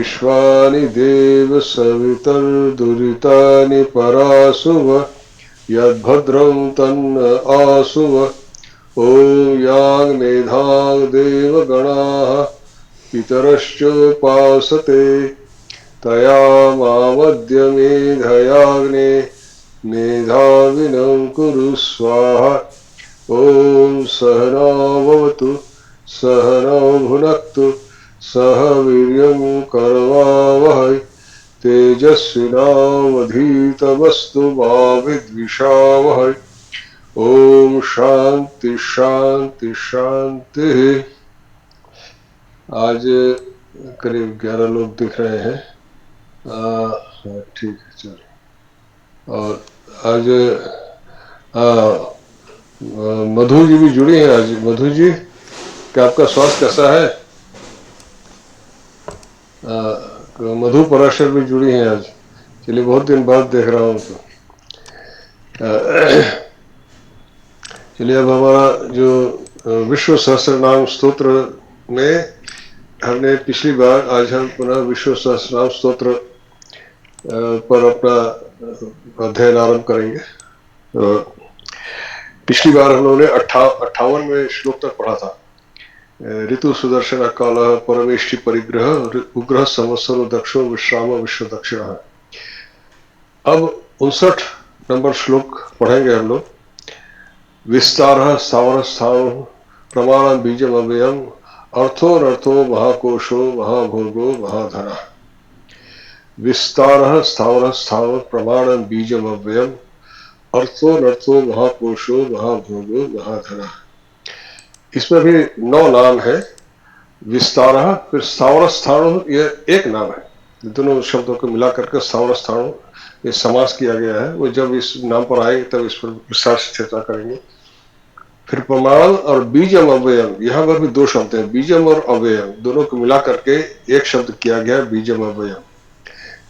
विश्वानि देव सवितर्दुरितानि परासुव यद्भद्रं तन्न आसुव। ॐ यां मेधां देवगणाः पितरश्चोपासते तयामावद्य मेधयाग्ने मेधाविनं कुरु स्वाहा। ॐ सहनाववतु सहनौ भुनक्तु सह वीर्यं करवावहै तेजस्विनावधीतमस्तु मा विद्विषावहै। ओम शांति शांति शांति। आज करीब 11 लोग दिख रहे हैं। ठीक है चलो। और आज मधु जी भी जुड़ी हैं। आज मधु जी, क्या आपका स्वास्थ्य कैसा है? मधु पराशर भी जुड़ी हैं आज। चलिए, बहुत दिन बाद देख रहा हूँ तो। चलिए, अब हमारा जो विश्व सहस्त्रनाम स्तोत्र में हमने पिछली बार, आज हम पुनः विश्व सहस्त्रनाम स्तोत्र पर अपना अध्ययन आरंभ करेंगे। पिछली बार हम लोगों ने 58वें श्लोक तक पढ़ा था। ऋतु सुदर्शन काल परमेष्टि परिग्रह उग्रह संवत्सर दक्षो विश्राम विश्व दक्षिण। अब 59 नंबर श्लोक पढ़ेंगे हम लोग। विस्तार स्थावर स्थान प्रमाण बीजम अव्ययम अर्थो महाकोशो महाभोगो महाधन। विस्तार स्थावर स्थान प्रमाण बीजम अव्ययम अर्थो महाकोशो महाभोगो महाधन। इसमें भी 9 नाम है। विस्तार, फिर स्थावर स्थान, ये एक नाम है। दोनों शब्दों को मिलाकर के स्थावर स्थान ये समास किया गया है। वो जब इस नाम पर आएंगे तब इस पर विस्तार से चर्चा करेंगे। फिर प्रमाण और बीजम अव्ययम, यहाँ पर भी 2 शब्द हैं, बीजम और अव्ययम, दोनों को मिला करके एक शब्द किया गया, बीजम अव्ययम।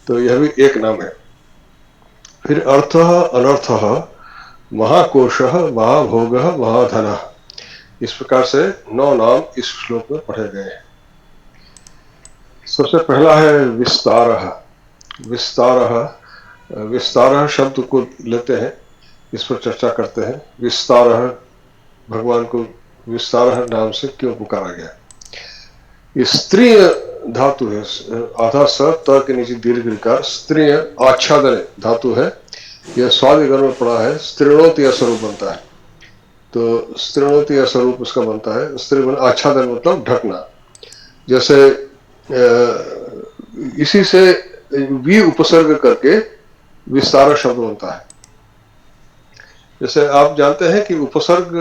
तो यह भी एक नाम है। फिर अर्थ अनर्थ महाकोश महाभोग महाधन। इस प्रकार से 9 नाम इस श्लोक में पढ़े गए हैं। सबसे पहला है विस्तार। विस्तार शब्द को लेते हैं, इस पर चर्चा करते हैं। विस्तार, भगवान को विस्तार नाम से क्यों पुकारा गया? ये स्त्रीय धातु है। आधा स त के नीचे दीर्घ ऋकार, स्त्रीय आच्छादन धातु है। यह स्वादिगण में पड़ा है। स्त्रीणोति स्वरूप बनता है। तो स्त्रीणोति स्वरूप उसका बनता है। स्त्री आच्छादन मतलब ढकना। जैसे इसी से वी उपसर्ग करके विस्तार शब्द बनता है। जैसे आप जानते हैं कि उपसर्ग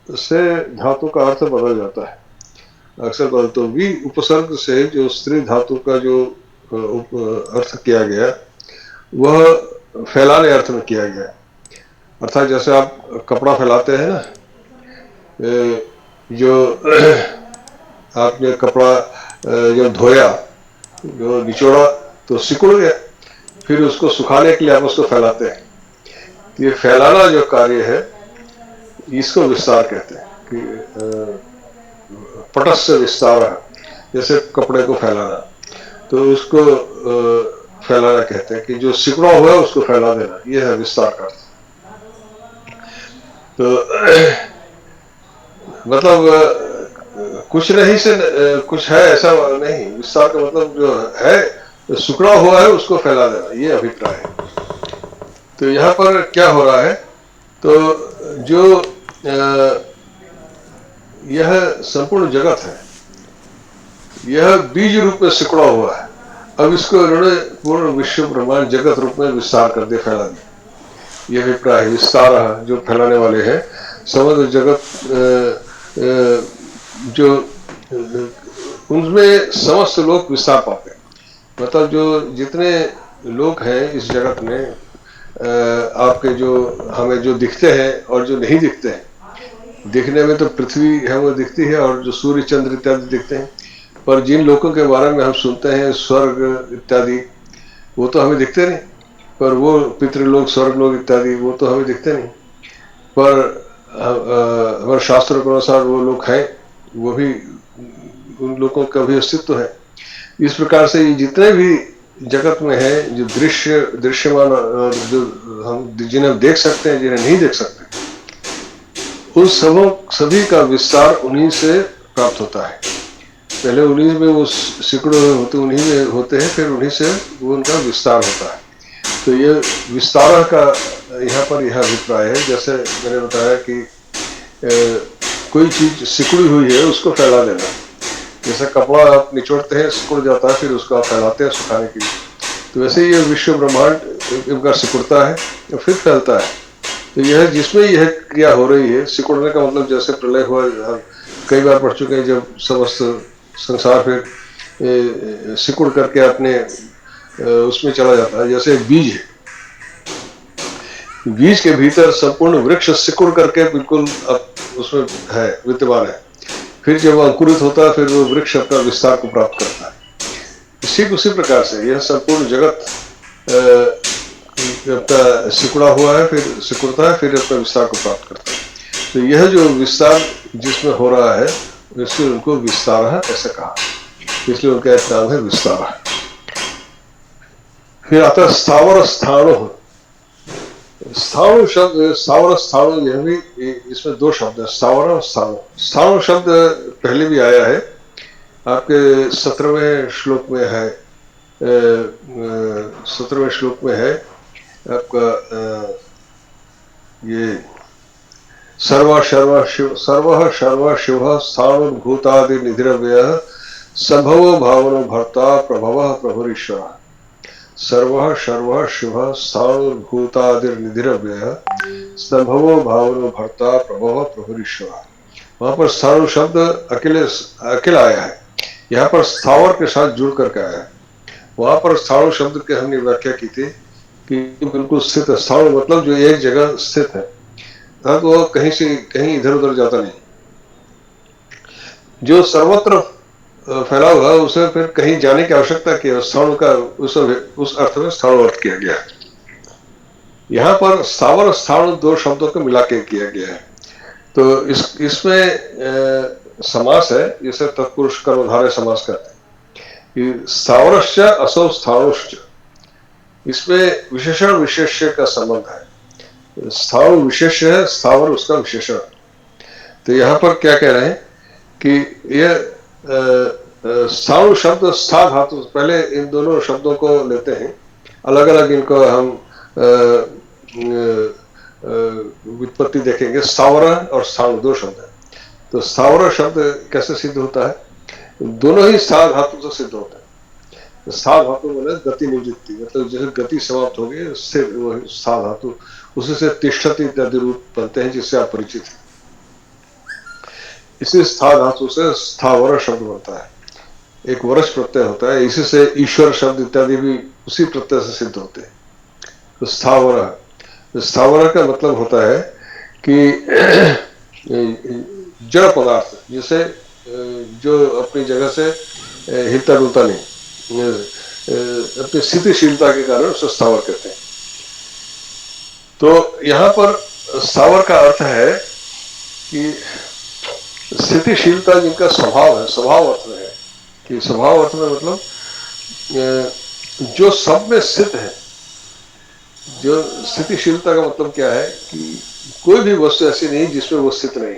से धातु का अर्थ बदल जाता है अक्सर बदल। तो वी उपसर्ग से जो स्त्री धातु का जो अर्थ किया गया वह फैलाने अर्थ में किया गया। अर्थात जैसे आप कपड़ा फैलाते हैं ना, जो आपने कपड़ा जब धोया, जो निचोड़ा तो सिकुड़ गया, फिर उसको सुखाने के लिए आप उसको फैलाते हैं। ये फैलाना जो कार्य है इसको विस्तार कहते हैं कि पटस्य विस्तार, जैसे कपड़े को फैलाना, तो उसको फैलाना कहते हैं कि जो सिकुड़ा हुआ है उसको फैला देना, यह है विस्तार का अर्थ। तो मतलब कुछ नहीं से कुछ है ऐसा नहीं। विस्तार का मतलब जो है तो सिकुड़ा हुआ है उसको फैला देना, ये अभिप्राय है। तो यहाँ पर क्या हो रहा है, तो जो यह संपूर्ण जगत है, यह बीज रूप में सिकुड़ा हुआ है। अब इसको इन्होंने पूर्ण विश्व ब्रह्मांड जगत रूप में विस्तार कर दिया, फैला दिया। यह अभिप्राय है। विस्तार जो फैलाने वाले हैं, समग्र जगत जो उनमें समस्त लोग विस्तार पाते हैं। मतलब जो जितने लोग हैं इस जगत में, आपके जो हमें जो दिखते हैं और जो नहीं दिखते हैं। दिखने में तो पृथ्वी है वो दिखती है, और जो सूर्य चंद्र इत्यादि दिखते हैं। पर जिन लोगों के बारे में हम सुनते हैं, स्वर्ग इत्यादि, वो तो हमें दिखते नहीं। पर वो पितृलोक, स्वर्ग लोग इत्यादि, वो तो हमें दिखते नहीं। पर हमारे शास्त्रों के अनुसार वो लोग हैं, वो भी, उन लोगों का भी अस्तित्व है। इस प्रकार से ये जितने भी जगत में है, जो दृश्यमान और जो हम जिन्हें हम देख सकते हैं, जिन्हें नहीं देख सकते, उन सभी का विस्तार उन्हीं से प्राप्त होता है। पहले उन्हीं में वो सैकड़ों होते, उन्हीं में होते हैं, फिर उन्हीं से वो उनका विस्तार होता है। तो ये विस्तार का यहाँ पर यह अभिप्राय है। जैसे मैंने बताया कि कोई चीज सिकुड़ी हुई है, उसको फैला देना। जैसे कपड़ा आप निचोड़ते हैं, सिकुड़ जाता है, फिर उसको आप फैलाते हैं सुखाने के लिए। तो वैसे ये विश्व ब्रह्मांड इनका सिकुड़ता है और फिर फैलता है। तो यह जिसमें यह क्रिया हो रही है, सिकुड़ने का मतलब जैसे प्रलय हुआ, कई बार पढ़ चुके हैं, जब समस्त संसार फिर सिकुड़ करके अपने उसमें चला जाता है। जैसे बीज है, बीज के भीतर संपूर्ण वृक्ष सिकुड़ करके बिल्कुल उसमें है, विद्यमान है। फिर जब अंकुरित होता है, फिर वो वृक्ष अपना विस्तार को प्राप्त करता है। ठीक उसी प्रकार से यह संपूर्ण जगत अपना सिकुड़ा हुआ है, फिर सिकुड़ता है, फिर अपना विस्तार को प्राप्त करता है। तो यह जो विस्तार जिसमें हो रहा है, इसलिए उनको विस्तार ऐसा कहा, इसलिए उनका एक नाम है विस्तार। फिर आता है स्थावर स्थाणु। स्थाणु शब्द, स्थावर स्थाणु, यह भी इसमें दो शब्द है, स्थावर और स्थाणु। स्थाणु शब्द पहले भी आया है, आपके 17वें श्लोक में है, 17वें श्लोक में है आपका ये सर्व शर्व शिव स्थाणुर्भूतादि निधिरव्यय संभव भावनो भर्ता प्रभव प्रभुरीश्वर। सर्व शिव स्थाणुर्भूतादिर्निधिरव्यय संभवो भावनो भर्ता प्रभव प्रभुरीश्वर। वहां पर स्थाणु शब्द अकेला आया है, यहाँ पर स्थावर के साथ जुड़ करके आया है। वहां पर स्थाणु शब्द के हमने व्याख्या की थी कि बिल्कुल स्थित है। स्थाणु मतलब जो एक जगह स्थित है, तो वो कहीं से कहीं इधर उधर जाता नहीं। जो सर्वत्र फैला हुआ है, उसे फिर कहीं जाने की आवश्यकता की, स्थाणु का उस अर्थ में स्थाणु अर्थ किया गया है। यहाँ पर स्थावर स्थाणु दो शब्दों को मिला के किया गया है। तो इसमें समास है, जिसे तत्पुरुष कर्मधारय समास कहते हैं। स्थावरश्च असौ स्थाणुश्च, इसमें विशेषण विशेष्य का संबंध है। स्थाणु विशेष्य है, स्थावर उसका विशेषण। तो यहाँ पर क्या कह रहे हैं कि यह स्थाणु शब्द स्था धातु, पहले इन दोनों शब्दों को लेते हैं, अलग अलग इनको हम व्युत्पत्ति देखेंगे। स्थावर और स्थाणु दो शब्द है। तो स्थावर शब्द कैसे सिद्ध होता है? दोनों ही स्था धातु से सिद्ध होता है। स्था धातु बोले गति निवृत्ति, मतलब जैसे गति समाप्त हो गई, स्थिर, वो स्था धातु, उसी से तिष्ठति इत्यादि रूप बनते हैं, जिससे आप परिचित हैं। इसी स्था धातु से स्थावर शब्द बनता है, एक वर्ष प्रत्यय होता है। इसी से ईश्वर शब्द इत्यादि भी उसी प्रत्यय से सिद्ध होते हैं। तो स्थावर का मतलब होता है कि जड़ पदार्थ, जिसे जो अपनी जगह से हिलता डुलता नहीं, अपनी स्थितिशीलता के कारण उसे स्थावर कहते हैं। तो यहाँ पर स्थावर का अर्थ है कि स्थितिशीलता जिनका स्वभाव है, स्वभाव अर्थ में है कि स्वभाव अर्थ में मतलब जो सब में स्थित है। जो स्थितिशीलता का मतलब क्या है कि कोई भी वस्तु ऐसी नहीं जिसमें वो स्थित नहीं,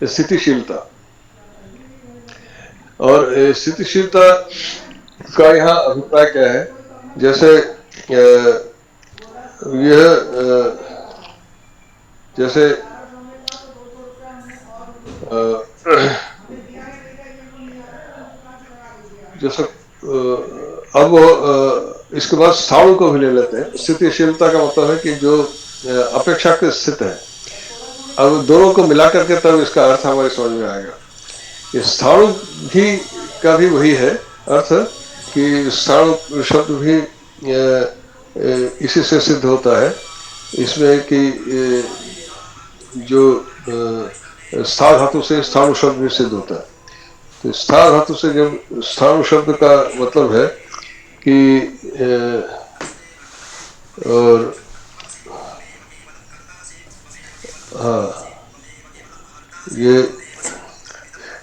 स्थितिशीलता। और स्थितिशीलता का यहाँ अभिप्राय क्या है? जैसे यह जैसे जैसे अब इसके बाद स्थाणु को भी ले लेते हैं। स्थितिशीलता का मतलब है कि जो अपेक्षाकृत स्थित है। अब दोनों को मिला करके तब इसका अर्थ हमारे समझ में आएगा। ये स्थाणु भी का भी वही है अर्थ कि स्थाणु शब्द भी इसी से सिद्ध होता है, इसमें कि जो स्था धातु से स्थाणु शब्द भी सिद्ध होता है। तो स्था धातु से जब स्थाणु शब्द का मतलब है कि और हाँ, ये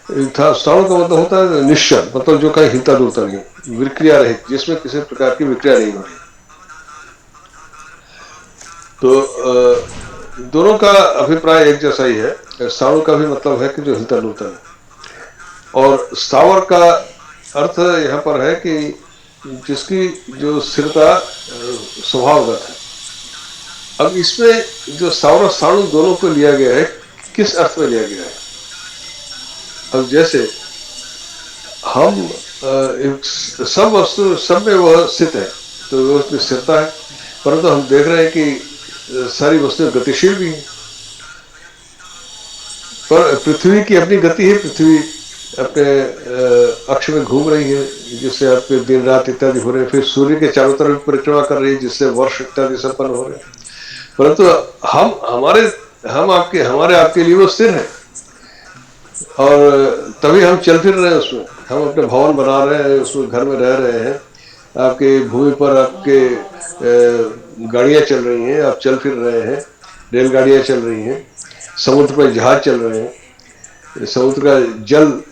स्थाणु का मतलब होता है निश्चल, मतलब जो कहीं हिलता डुलता नहीं, विक्रिया रहित, जिसमें किसी प्रकार की विक्रिया नहीं हो रही। तो दोनों का अभिप्राय एक जैसा ही है। स्थाणु का भी मतलब है कि जो हिलता डुलता नहीं, और स्थावर का अर्थ यहाँ पर है कि जिसकी जो स्थिरता स्वभावगत है। अब इसमें जो स्थावर स्थाणु दोनों को लिया गया है, किस अर्थ में लिया गया है? अब जैसे हम सब वस्तु, सब में वह स्थित है, तो वह उसमें स्थिरता है, परंतु हम देख रहे हैं कि सारी वस्तुएं गतिशील भी हैं। पर पृथ्वी की अपनी गति है, पृथ्वी अपने अक्ष में घूम रही है, जिससे आपके दिन रात इत्यादि हो रहे हैं। फिर सूर्य के चारों तरफ परिक्रमा कर रही है, जिससे वर्ष इत्यादि संपन्न हो रहे हैं। परंतु हमारे आपके लिए वो स्थिर है, और तभी हम चल फिर रहे हैं उसमें। हम अपने भवन बना रहे हैं, उसमें घर में रह रहे हैं, आपके भूमि पर आपके गाड़ियां चल रही हैं, आप चल फिर रहे हैं, रेलगाड़ियां चल रही हैं, समुद्र पर जहाज चल रहे हैं, समुद्र का जल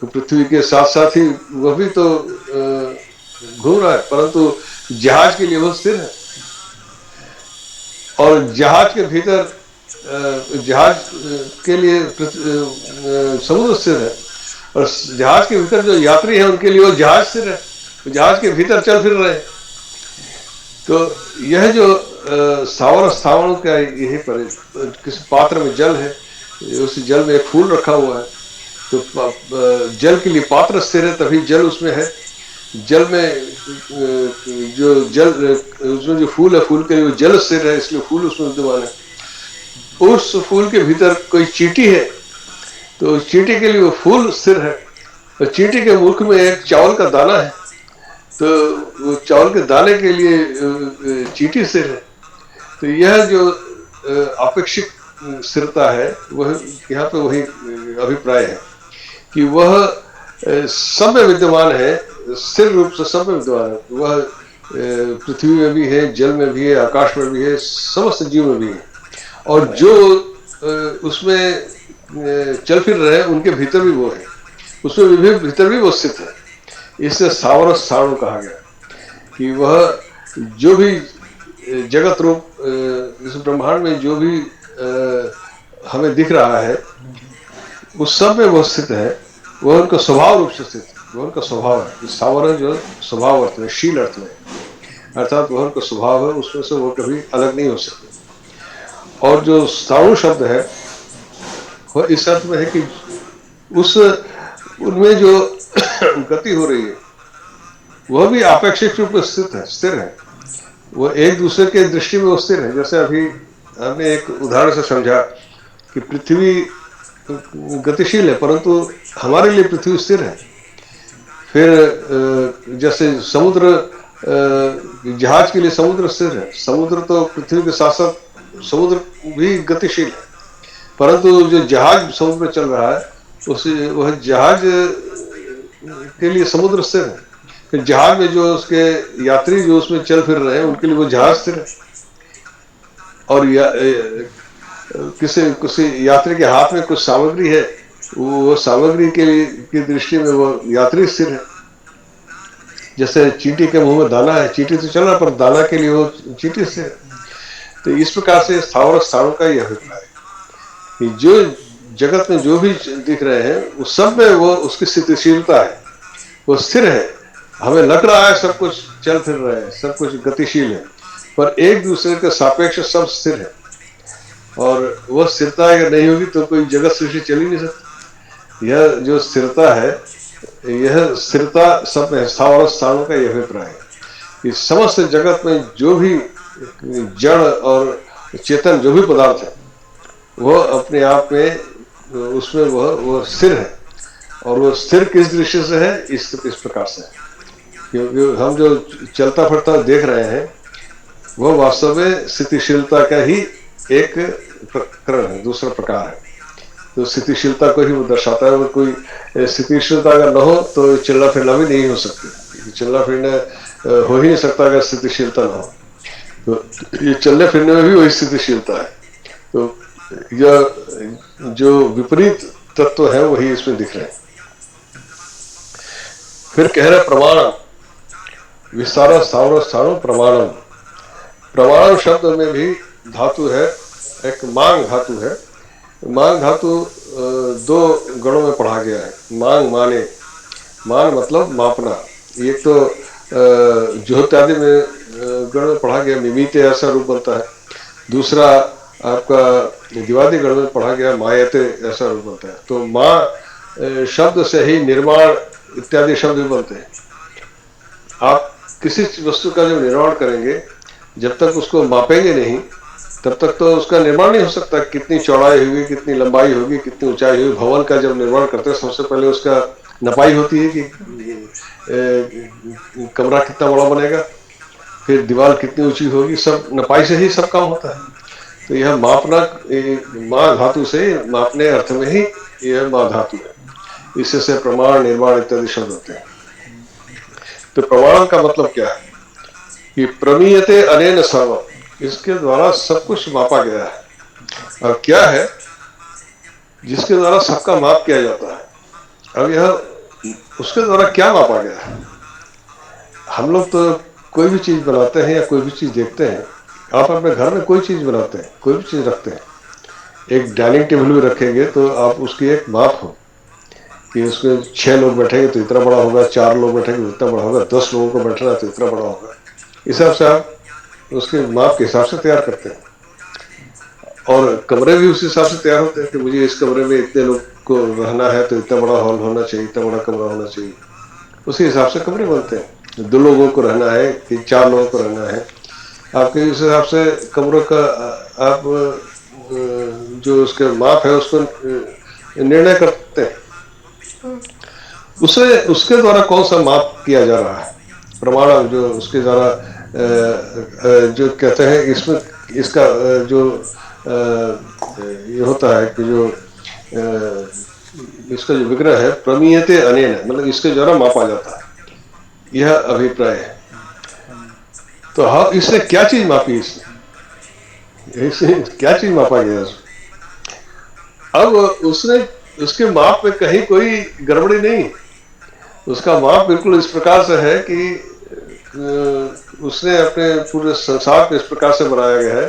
पृथ्वी के साथ साथ ही वह भी तो घूम रहा है, परंतु जहाज के लिए वो स्थिर है। और जहाज के भीतर जहाज के लिए समुद्र स्थिर है, और जहाज के भीतर जो यात्री है उनके लिए वो जहाज स्थिर है, तो जहाज के भीतर चल फिर रहे हैं। तो यह जो स्थावर स्थावरों का यही पर, किसी पात्र में जल है, उस जल में एक फूल रखा हुआ है, तो जल के लिए पात्र स्थिर है, तभी जल उसमें है। जल में जो जल उसमें जो फूल है, फूल के लिए जल स्थिर है, इसलिए फूल उसमें विद्यमान है। उस फूल के भीतर कोई चींटी है, तो चींटी के लिए वो फूल स्थिर है। तो चींटी के मुख में एक चावल का दाना है, तो वो चावल के दाने के लिए चींटी स्थिर है। तो यह जो अपेक्षिक स्थिरता है, वह यहाँ पे वही अभिप्राय है कि वह सब में विद्यमान है, स्थिर रूप से सब में विद्यमान है। वह पृथ्वी में भी है, जल में भी है, आकाश में भी है, समस्त जीव में भी है, और जो उसमें चल फिर रहे हैं उनके भीतर भी वो है, उसमें भी भीतर भी वो स्थित है। इससे स्थावर स्थाणु कहा गया कि वह जो भी जगत रूप इस ब्रह्मांड में जो भी हमें दिख रहा है, उस सब में वो स्थित है। वह उनका स्वभाव रूप से स्थित है, वह उनका स्वभाव है। स्थावर जो स्वभाव अर्थ में, शील अर्थ में, अर्थात वह उनका स्वभाव है, उसमें से वो कभी अलग नहीं हो सकते। और जो स्थाणु शब्द है वह इस अर्थ में है कि उनमें जो गति हो रही है वह भी अपेक्षित रूप में स्थिर है। वो एक दूसरे के दृष्टि में वो स्थिर है। जैसे अभी हमने एक उदाहरण से समझा कि पृथ्वी गतिशील है, परंतु हमारे लिए पृथ्वी स्थिर है। फिर जैसे समुद्र, जहाज के लिए समुद्र स्थिर है, समुद्र तो पृथ्वी के साथ साथ समुद्र भी गतिशील है, परंतु जो जहाज समुद्र में चल रहा है वह जहाज के लिए समुद्र स्थिर है। फिर जहाज में जो उसके यात्री जो उसमें चल फिर रहे हैं उनके लिए वो जहाज स्थिर है, और किसी यात्री के हाथ में कुछ सामग्री है, वो सामग्री की दृष्टि में वो यात्री स्थिर है। जैसे चींटी के मुंह में दाना है, चींटी तो चल रहा पर दाना के लिए वो चींटी स्थिर है। तो इस प्रकार से स्थावर स्थाणु का यह अभिप्राय है कि जो जगत में जो भी दिख रहे हैं उस सब में वो उसकी स्थितिशीलता है, वो स्थिर है। हमें लग रहा है सब कुछ चल फिर रहे हैं, सब कुछ गतिशील है, पर एक दूसरे के सापेक्ष सब स्थिर है। और वह स्थिरता अगर नहीं होगी तो कोई जगत सृष्टि चल ही नहीं सकती। यह जो स्थिरता है, यह स्थिरता सब में स्थावर स्थाणु का यह अभिप्राय है कि समस्त जगत में जो भी जड़ और चेतन जो भी पदार्थ है वह अपने आप में उसमें वह स्थिर है। और वो स्थिर किस दृष्टि से है, इस प्रकार से है क्योंकि हम जो चलता फिरता देख रहे हैं वह वास्तव में स्थितिशीलता का ही एक प्रकरण है, दूसरा प्रकार है। तो स्थितिशीलता को ही वो दर्शाता है। और कोई स्थितिशीलता अगर न हो तो चलना फिरना भी नहीं हो सकती, चलना फिरना हो ही नहीं सकता अगर स्थितिशीलता न हो। तो ये चलने फिरने में भी वही स्थितिशीलता है। तो यह जो विपरीत तत्व है वही इसमें दिख रहे हैं। फिर कह रहे प्रमाण, विस्तार स्थावर स्थानो प्रमाणम। प्रमाण शब्द में भी धातु है, एक मांग धातु है। मांग धातु दो गणों में पढ़ा गया है। मांग माने, मान मतलब मापना। एक तो ज्योत्यादि में गण में पढ़ा गया मिमीते ऐसा रूप बनता है। दूसरा आपका दिवादी गण में पढ़ा गया मायते ऐसा रूप बनता है। तो माँ शब्द से ही निर्माण इत्यादि शब्द भी बनते हैं। आप किसी वस्तु का जब निर्माण करेंगे, जब तक उसको मापेंगे नहीं तब तक तो उसका निर्माण नहीं हो सकता। कितनी चौड़ाई होगी, कितनी लंबाई होगी, कितनी ऊंचाई होगी। भवन का जब निर्माण करते हैं सबसे पहले उसका नपाई होती है कि कमरा कितना बड़ा बनेगा, फिर दीवार कितनी ऊंची होगी, सब नपाई से ही सब काम होता है। तो यह मापना माँ धातु से मापने अर्थ में ही यह माँ धातु है। इससे से प्रमाण निर्माण इत्यादि शब्द होते हैं। तो प्रमाण का मतलब क्या है कि प्रमीयते अनेन सर्वम, इसके द्वारा सब कुछ मापा गया है। और क्या है जिसके द्वारा सबका माप किया जाता है। अब यह उसके द्वारा क्या मापा गया है। हम लोग तो कोई भी चीज बनाते हैं या कोई भी चीज देखते हैं। आप अपने घर में कोई चीज बनाते हैं, कोई भी चीज रखते हैं, एक डाइनिंग टेबल भी रखेंगे तो आप उसकी एक माप हो कि उसमें 6 लोग बैठेंगे तो इतना बड़ा होगा, 4 लोग बैठेंगे तो इतना बड़ा होगा, 10 लोगों को बैठना है तो इतना बड़ा होगा। इस हिसाब से आप उसके माप के हिसाब से तैयार करते हैं। और कमरे भी उस हिसाब से तैयार होते हैं कि मुझे इस कमरे में इतने लोग को रहना है तो इतना बड़ा हॉल होना चाहिए, इतना बड़ा कमरा होना चाहिए। उसी हिसाब से कमरे बनते हैं। 2 लोगों को रहना है कि 4 लोगों को रहना है, आपके उस हिसाब से कमरों का आप जो उसके माप है उसको निर्णय करते हैं। उसे उसके द्वारा कौन सा माप किया जा रहा है। प्रमाण जो उसके द्वारा जो कहते हैं इसमें इसका जो ये होता है कि जो इसका जो विग्रह है प्रमीयते अनेन, मतलब इसके द्वारा मापा जाता है, यह अभिप्राय है। तो हाँ, इसने क्या चीज मापी, इसने क्या चीज मापा गया। अब उसने उसके माप में कहीं कोई गड़बड़ी नहीं। उसका माप बिल्कुल इस प्रकार से है कि उसने अपने पूरे संसार को इस प्रकार से बनाया गया है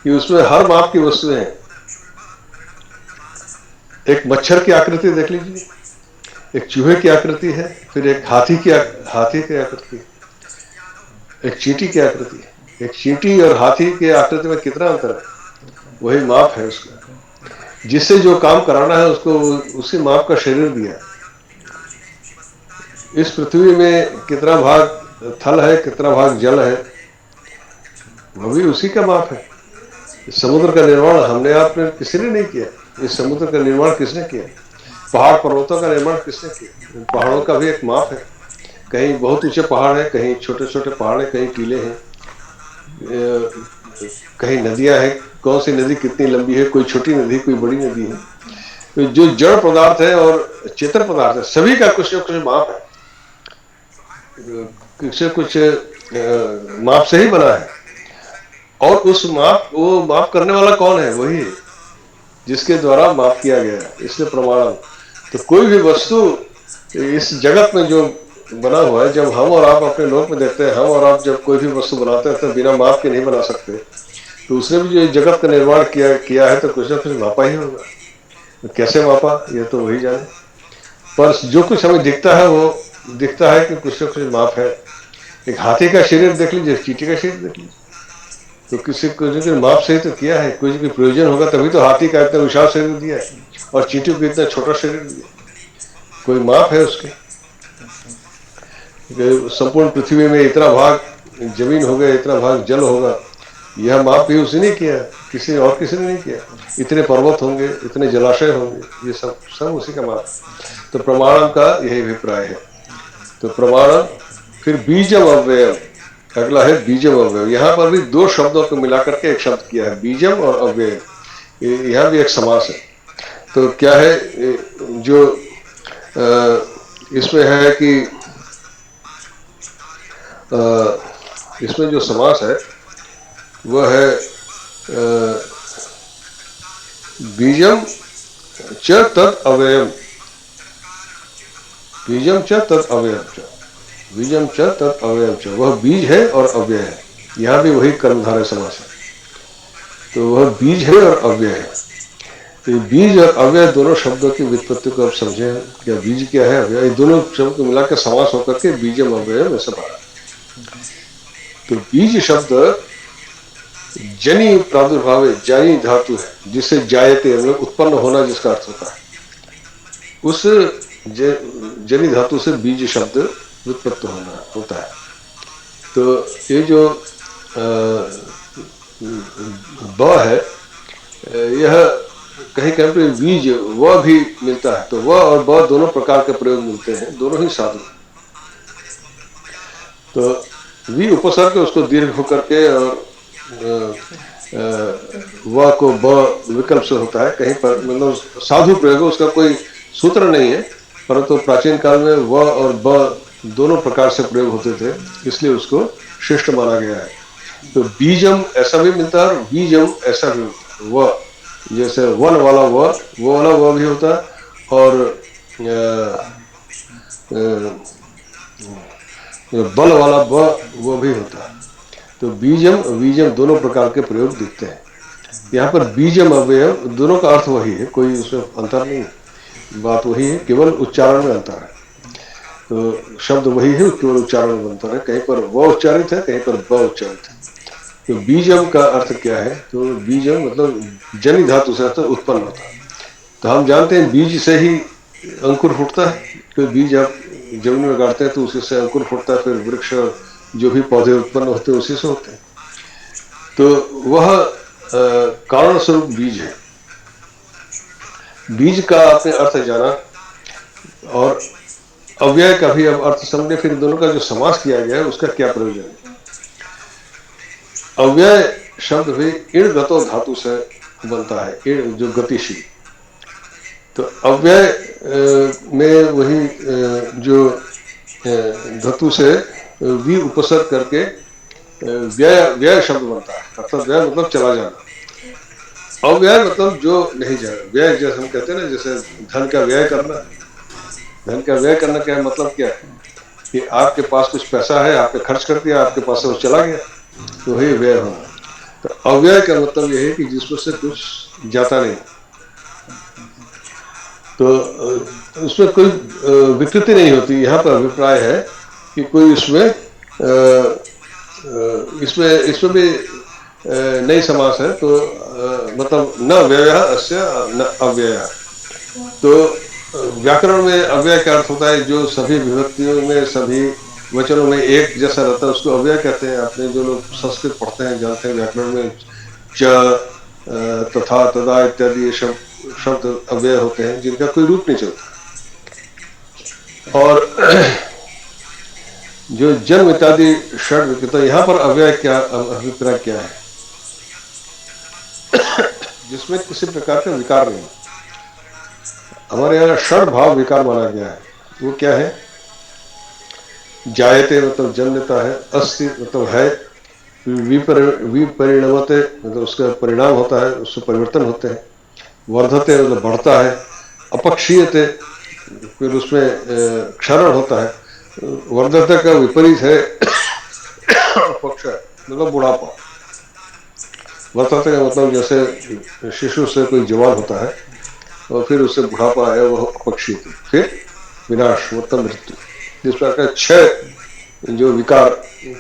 कि उसमें हर माप की वस्तुएं हैं। एक मच्छर की आकृति देख लीजिए, एक चूहे की आकृति है, फिर एक हाथी की आकृति, एक चींटी की आकृति है। एक चींटी और हाथी के आकृति में कितना अंतर है, वही माप है उसका। जिससे जो काम कराना है उसको उसी माप का शरीर दिया। इस पृथ्वी में कितना भाग थल है, कितना भाग जल है, वो भी उसी का माप है। इस समुद्र का निर्माण हमने आपने किसी ने नहीं किया। इस समुद्र का निर्माण किसने किया। पहाड़ पर्वतों का निर्माण किसने किया। पहाड़ों का भी एक माप है। कहीं बहुत ऊंचे पहाड़ है, कहीं छोटे छोटे पहाड़ है, कहीं टीले हैं, कहीं नदियां हैं। कौन सी नदी कितनी लंबी है, कोई छोटी नदी कोई बड़ी नदी है। तो जो जड़ पदार्थ है और चेतन पदार्थ है सभी का कुछ न कुछ माप है, कुछ माप से ही बना है। और उस माप वो माप करने वाला कौन है, वही है जिसके द्वारा माप किया गया है। इसलिए प्रमाण। तो कोई भी वस्तु इस जगत में जो बना हुआ है, जब हम और आप अपने लोक में देखते हैं, हम और आप जब कोई भी वस्तु बनाते हैं तो बिना माप के नहीं बना सकते। तो उसने भी जो जगत का निर्माण किया है तो कुछ ना कुछ मापा ही होगा। तो कैसे मापा ये तो वही जाने। पर जो कुछ हमें दिखता है वो दिखता है कि कुछ ना कुछ माप है। एक हाथी का शरीर देख लीजिए, चींटी का शरीर देख लीजिए, तो किसी कुछ माप से ही तो किया है। कुछ भी प्रयोजन होगा तभी तो हाथी का इतना विशाल शरीर दिया है और चींटी को इतना छोटा शरीर दिया। कोई माप है उसके। संपूर्ण पृथ्वी में इतना भाग जमीन होगा, इतना भाग जल होगा, यह माप भी उसी ने किया, किसी और किसी ने नहीं किया। इतने पर्वत होंगे, इतने जलाशय होंगे, ये सब उसी का माप। तो प्रमाणम का यही अभिप्राय है। तो प्रमाणम। फिर बीजम अव्ययम, अगला है बीजम अव्यय। यहाँ पर भी 2 शब्दों को मिलाकर के एक शब्द किया है, बीजम और अव्यय। यहाँ भी एक समास है। तो क्या है जो इसमें है कि इसमें जो समास है वह है बीजम च तद अवयम, बीजम च तद अवयम च, बीजम च तद अवयम च, वह बीज है और अव्यय है। यहां भी वही कर्मधारय समास है, तो वह बीज है और अव्यय है। तो ये बीज और अव्यय दोनों शब्दों की व्युत्पत्ति को आप समझें, क्या बीज क्या है, अव्यय, दोनों शब्द को मिलाकर समास होकर के बीजम अव्ययम ऐसा बना। तो बीज शब्द जनी प्रादुर्भाव, जानी धातु है, जिससे जायते मतलब उत्पन्न होना जिसका अर्थ होता है, उस जनी धातु से बीज शब्द व्युत्पत्त होना होता है। तो ये जो ब है, यह कहीं कहीं पे बीज व भी मिलता है, तो व और ब दोनों प्रकार के प्रयोग मिलते हैं, दोनों ही साधु। तो वी उपसर्ग उसको दीर्घ होकर के और व को ब विकल्प से होता है, कहीं पर मतलब साधु प्रयोग, उसका कोई सूत्र नहीं है, परंतु प्राचीन काल में व और ब दोनों प्रकार से प्रयोग होते थे, इसलिए उसको शिष्ट माना गया है। तो बीजम ऐसा भी मिलता है और बीजम ऐसा भी मिलता है। व जैसे वन वाला व, वो वाला व भी होता है, और बल वाला ब वो भी होता है। तो बीजम बीजम दोनों प्रकार के प्रयोग दिखते हैं। यहाँ पर बीजम अवयव दोनों का अर्थ वही है, कोई उसमें अंतर नहीं है, बात वही है, केवल उच्चारण में अंतर है। तो शब्द वही है, केवल उच्चारण में अंतर है, कहीं पर व उच्चारित है, कहीं पर ब उच्चारित है। तो बीजम का अर्थ क्या है, तो बीजम मतलब जनि धातु से उत्पन्न होता है। तो हम जानते हैं बीज से ही अंकुर फूटता है, तो बीज आप जमीन में गाड़ते हैं तो उसी से अंकुर फूटता है, फिर वृक्ष जो भी पौधे उत्पन्न होते हैं उसी से होते हैं। तो वह कारण स्वरूप बीज है। बीज का आपने अर्थ जाना और अव्यय का भी अब अर्थ समझे, फिर दोनों का जो समास किया गया है उसका क्या प्रयोजन है। अव्यय शब्द भी इण गतो धातु से बनता है, इण जो गतिशील। तो अव्यय में वही जो धातु से वी उपसर्ग करके व्यय व्यय शब्द बनता है, अर्थात व्यय मतलब चला जाना। अव्यय मतलब जो नहीं जा रहा। व्यय जैसे हम कहते हैं ना, जैसे धन का व्यय करना, धन का व्यय करना क्या है, मतलब क्या है कि आपके पास कुछ पैसा है, आपने खर्च कर दिया, आपके पास से वो चला गया, तो वही व्यय होना। तो अव्यय का मतलब यह है कि जिसमें से कुछ जाता नहीं, तो उसमें कोई विकृति नहीं होती। यहाँ पर अभिप्राय है कि कोई उसमें इसमें इसमें भी नई समास है, तो मतलब न व्यय अस्य न अव्यय। तो व्याकरण में अव्यय का अर्थ होता है जो सभी विभक्तियों में, सभी वचनों में एक जैसा रहता है, उसको अव्यय कहते हैं। आपने जो लोग संस्कृत पढ़ते हैं जानते हैं, व्याकरण में च तथा तदा इत्यादि ये शब्द अव्यय होते हैं, जिनका कोई रूप नहीं चलता। और जो जन्म इत्यादि षड, तो यहाँ पर अव्यय क्या अभिप्राय क्या है, जिसमें किसी प्रकार का विकार नहीं। हमारे यहाँ षड भाव विकार माना गया है, वो क्या है, जायते मतलब जन्म लेता है, अस्ति मतलब है, विपरिणमते मतलब उसका परिणाम होता है, उससे परिवर्तन होते हैं, वर्धते मतलब बढ़ता है, अपक्षीयते फिर उसमें क्षरण होता है, वर्धते का विपरीत है पक्ष मतलब बुढ़ापा। वर्धते का मतलब जैसे शिशु से कोई जवान होता है और फिर उससे बुढ़ापा आया, वह अपक्षीयते, फिर विनाश मतलब मृत्यु। जिस प्रकार छह जो विकार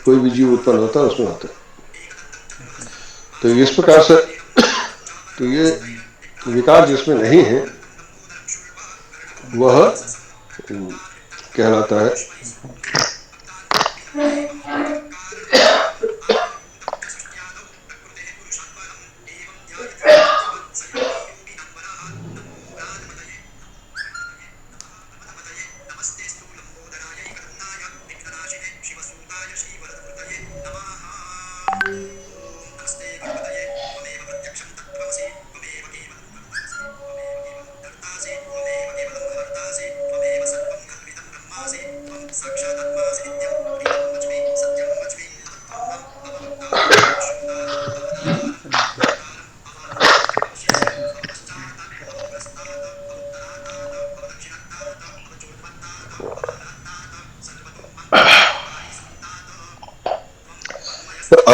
कोई भी जीव उत्पन्न होता है उसमें होता है। तो इस प्रकार से तो ये विकार जिसमें नहीं है वह कहलाता है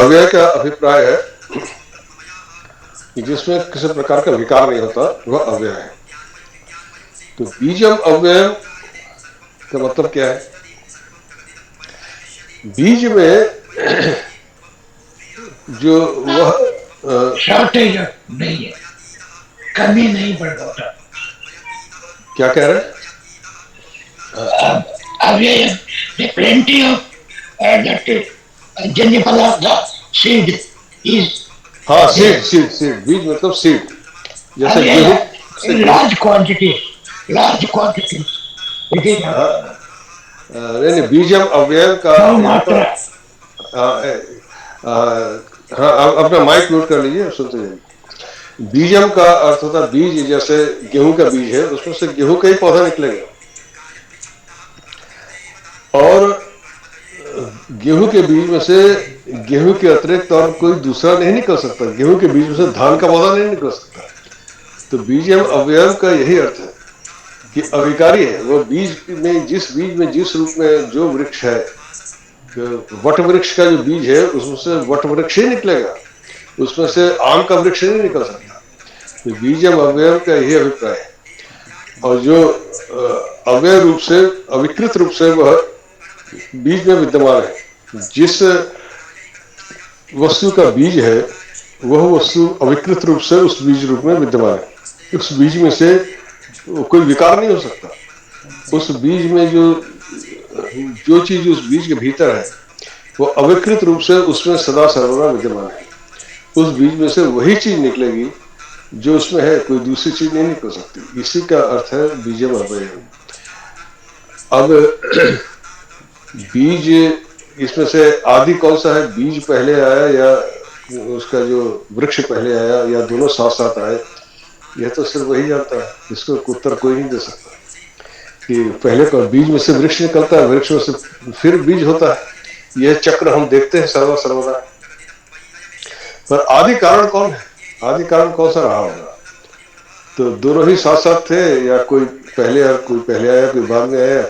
अव्यय का अभिप्राय है कि जिसमें किसी प्रकार का विकार नहीं होता, वह अव्यय है। तो बीजम अव्यय का मतलब क्या है? बीज में जो वह शॉर्टेज नहीं है, कमी नहीं पड़ रहा। क्या कह रहे हैं? अव्यय, plenty of that जन्य पदार्थ, seed is हाँ, there. सीड बीज मतलब सीड, जैसे अव्यय गेहूं से in large quantity, large quantity. It is नहीं, बीजम अव्यय का यहाँ पर मात्रा। हाँ, आप अपना माइक म्यूट कर लीजिए, सुनते जाइए। बीजम का अर्थ होता है बीज, जैसे गेहूं का बीज है, उसमें से गेहूं का ही पौधा निकलेगा, और गेहूं के बीज में से गेहूं के अतिरिक्त और कोई दूसरा नहीं निकल सकता। गेहूं के बीज में से धान का पौधा नहीं निकल सकता। तो बीजम अव्यय का यही अर्थ है कि अविकारी है। वो बीज में जिस रूप में जो वृक्ष है, वट वृक्ष का जो बीज है, उसमें से वट वृक्ष ही निकलेगा, उसमें से आम का वृक्ष नहीं निकल सकता। तो बीजम अव्यय का यही अभिप्राय है। और जो अव्यय रूप से, अविकृत रूप से वह बीज में विद्यमान है, जिस वस्तु का बीज है वह वस्तु अविकृत रूप से उस बीज रूप में विद्यमान है। उस बीज में से कोई विकार नहीं हो सकता। उस बीज में जो चीज उस बीज के भीतर है वो अविकृत रूप से उसमें सदा सर्वदा विद्यमान है। उस बीज में से वही चीज निकलेगी जो उसमें है, कोई दूसरी चीज नहीं निकल सकती। इसी का अर्थ है बीजम अव्यय। अब बीज, इसमें से आदि कौन सा है? बीज पहले आया या उसका जो वृक्ष पहले आया, या दोनों साथ साथ आए? यह तो सिर्फ वही जानता है, इसको उत्तर कोई नहीं दे सकता कि पहले का बीज में से वृक्ष निकलता है, वृक्ष में से फिर बीज होता है। यह चक्र हम देखते हैं सर्वदा। पर आदि कारण कौन है? आदि कारण कौन सा रहा होगा? तो दोनों ही साथ साथ थे, या कोई पहले आया कोई बाद में आया?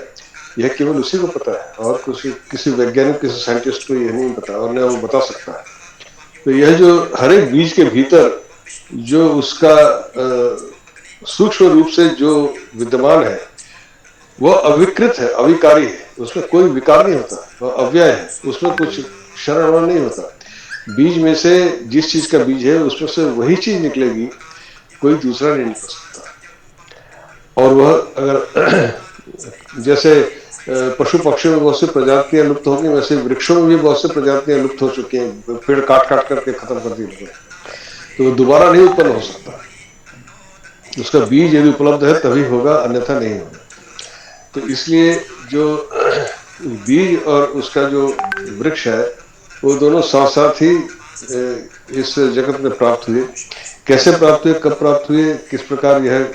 यह केवल उसी को पता है, और किसी वैज्ञानिक, किसी साइंटिस्ट को यह नहीं पता, और न वो बता सकता है। तो यह जो हर एक बीज के भीतर जो उसका सूक्ष्म रूप से जो विद्यमान है वह अविकृत है, अविकारी है, उसमें कोई विकार नहीं होता, वह अव्यय है, उसमें कुछ क्षरण नहीं होता। बीज में से जिस चीज का बीज है उसमें से वही चीज निकलेगी, कोई दूसरा नहीं निकल सकता। और वह अगर जैसे पशु पक्षियों में बहुत सी प्रजातियां लुप्त होंगी, वैसे वृक्षों में भी बहुत सी प्रजातियां लुप्त हो चुकी हैं, पेड़ काट करके खत्म कर दिए, तो वो दोबारा नहीं उत्पन्न हो सकता। उसका बीज यदि उपलब्ध है तभी होगा, अन्यथा नहीं होगा। तो इसलिए जो बीज और उसका जो वृक्ष है वो दोनों साथ साथ ही इस जगत में प्राप्त हुए। कैसे प्राप्त हुए, कब प्राप्त हुए, किस प्रकार यह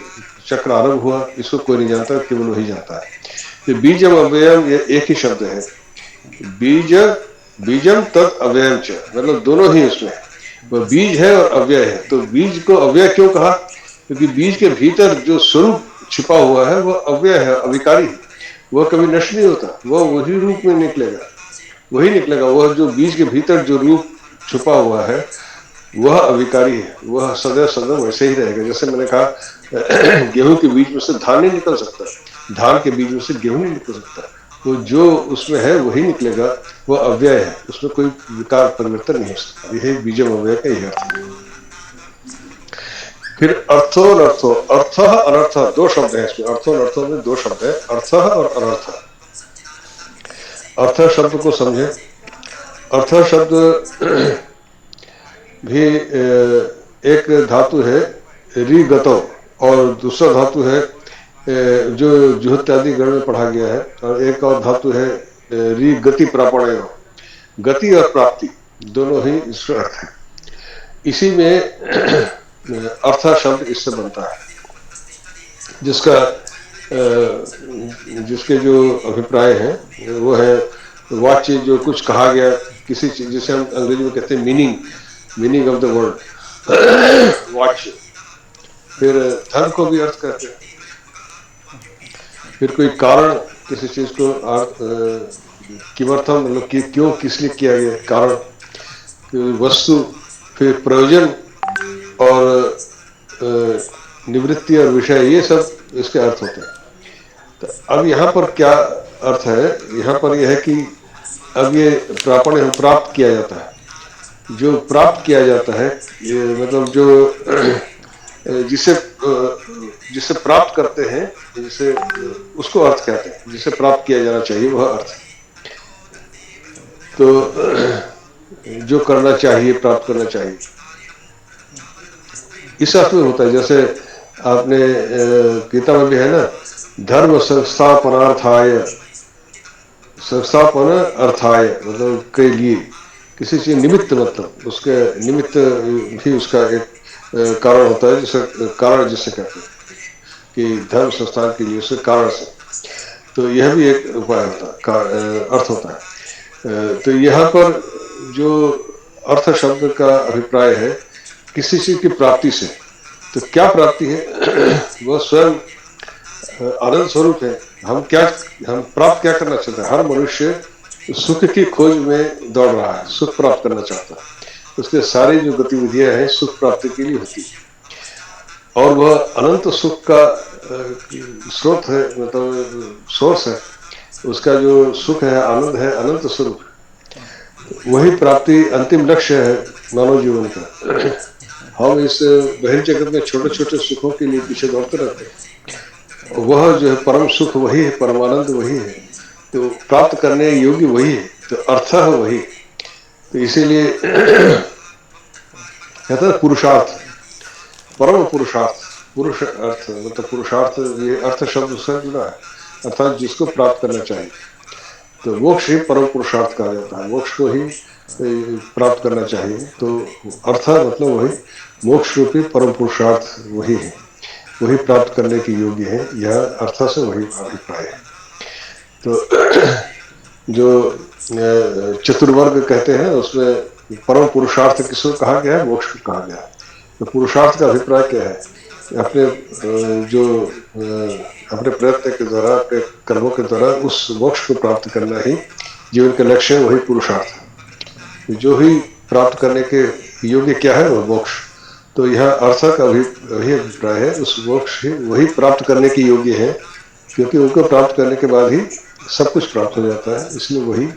चक्र आरंभ हुआ, इसको कोई नहीं जानता, केवल वही जानता है। तो बीजम अव्ययम ये एक ही शब्द है। बीजम तत् अव्ययम च, मतलब दोनों ही उसमें, वह बीज है और अव्यय है। तो बीज को अव्यय क्यों कहा? क्योंकि बीज के भीतर जो स्वरूप छिपा हुआ है वह अव्यय है, अविकारी है, वह कभी नष्ट नहीं होता, वह वही रूप में निकलेगा, वही निकलेगा। वह जो बीज के भीतर जो रूप छुपा हुआ है वह अविकारी है, वह सदैव सदैव वैसे ही रहेगा। जैसे मैंने कहा गेहूं के बीज में से धान नहीं निकल सकता, धान के बीज में से गेहूं नहीं निकल सकता, तो जो उसमें है वही निकलेगा, वह अव्यय है, उसमें कोई विकार परिवर्तन नहीं हो सकता। यही बीजम अव्यय का यही अर्थ है। फिर अर्थो अनर्थो, अर्थ अनर्थ दो शब्द है इसमें। अर्थो अनर्थो में दो शब्द है, अर्थ और अनर्थ। अर्थ शब्द को समझे। अर्थ शब्द भी एक धातु है ऋगतो, और दूसरा धातु है जो जुहत्यादि गण में पढ़ा गया है, और एक और धातु है ऋगति प्रापणय। गति और प्राप्ति दोनों ही इसका अर्थ है। इसी में अर्थ शब्द इससे बनता है, जिसके जो अभिप्राय है वो है वाच्य, जो कुछ कहा गया किसी चीज, जिसे हम अंग्रेजी में कहते हैं मीनिंग ऑफ द वर्ड, वाच्य। फिर धर्म को भी अर्थ करते हैं। फिर कोई कारण, किसी चीज को किमर्थम, मतलब कि क्यों, किस लिए किया गया, कारण। वस्तु, फिर प्रयोजन और निवृत्ति और विषय, ये सब इसके अर्थ होते हैं। तो अब यहाँ पर क्या अर्थ है, यहाँ पर यह है कि अब ये प्रापण प्राप्त किया जाता है, जो प्राप्त किया जाता है, ये मतलब जो जिसे जिसे प्राप्त करते हैं, जिसे उसको अर्थ कहते हैं, जिसे प्राप्त किया जाना चाहिए वह अर्थ। तो जो करना चाहिए, प्राप्त करना चाहिए, इस अर्थ में होता है। जैसे आपने गीता में भी है ना, धर्म संस्थापनार्थाय, संस्थापन अर्थाय मतलब के लिए, किसी चीज निमित्त, मतलब उसके निमित्त भी उसका एक कारण होता है, जिसे कारण जिसे कहते हैं कि धर्म संस्थान के लिए उसके कारण से, तो यह भी एक उपाय होता है, अर्थ होता है। तो यहाँ पर जो अर्थ शब्द का अभिप्राय है किसी चीज की प्राप्ति से, तो क्या प्राप्ति है, वह स्वयं आनंद स्वरूप है। हम प्राप्त क्या करना चाहते हैं? हर मनुष्य सुख की खोज में दौड़ रहा है, सुख प्राप्त करना चाहता है, उसके सारी जो गतिविधियां हैं सुख प्राप्ति के लिए होती है, और वह अनंत सुख का स्रोत है, मतलब सोर्स है, उसका जो सुख है, आनंद है, अनंत स्वरूप, वही प्राप्ति अंतिम लक्ष्य है मानव जीवन का। हम इस बहिर् जगत में छोटे छोटे सुखों के लिए पीछे दौड़ते रहते हैं, वह जो है परम सुख वही है, परमानंद वही है, तो प्राप्त करने योग्य वही है, तो अर्थ है वही। तो इसीलिए कहते हैं पुरुषार्थ, परम पुरुषार्थ, पुरुष अर्थ मतलब पुरुषार्थ, ये अर्थ शब्द से जुड़ा है, अर्थात जिसको प्राप्त करना चाहिए। तो मोक्ष ही परम पुरुषार्थ कहा जाता है, मोक्ष को ही प्राप्त करना चाहिए। तो अर्थ मतलब वही मोक्ष रूपी परम पुरुषार्थ वही है, वही प्राप्त करने के योग्य है, यह अर्थ से वही अभिप्राय है। तो जो चतुर्वर्ग कहते हैं उसमें परम पुरुषार्थ किसको कहा गया है? मोक्ष को कहा गया है। तो पुरुषार्थ का अभिप्राय क्या है? अपने अपने प्रयत्न के द्वारा, अपने कर्मों के द्वारा उस मोक्ष को प्राप्त करना ही जीवन का लक्ष्य है, वही पुरुषार्थ है। जो ही प्राप्त करने के योग्य क्या है? वह मोक्ष। तो यह अर्थ का वही अभिप्राय है, उस मोक्ष ही वही प्राप्त करने के योग्य है, क्योंकि उनको प्राप्त करने के बाद ही सब कुछ प्राप्त हो जाता है, इसलिए वही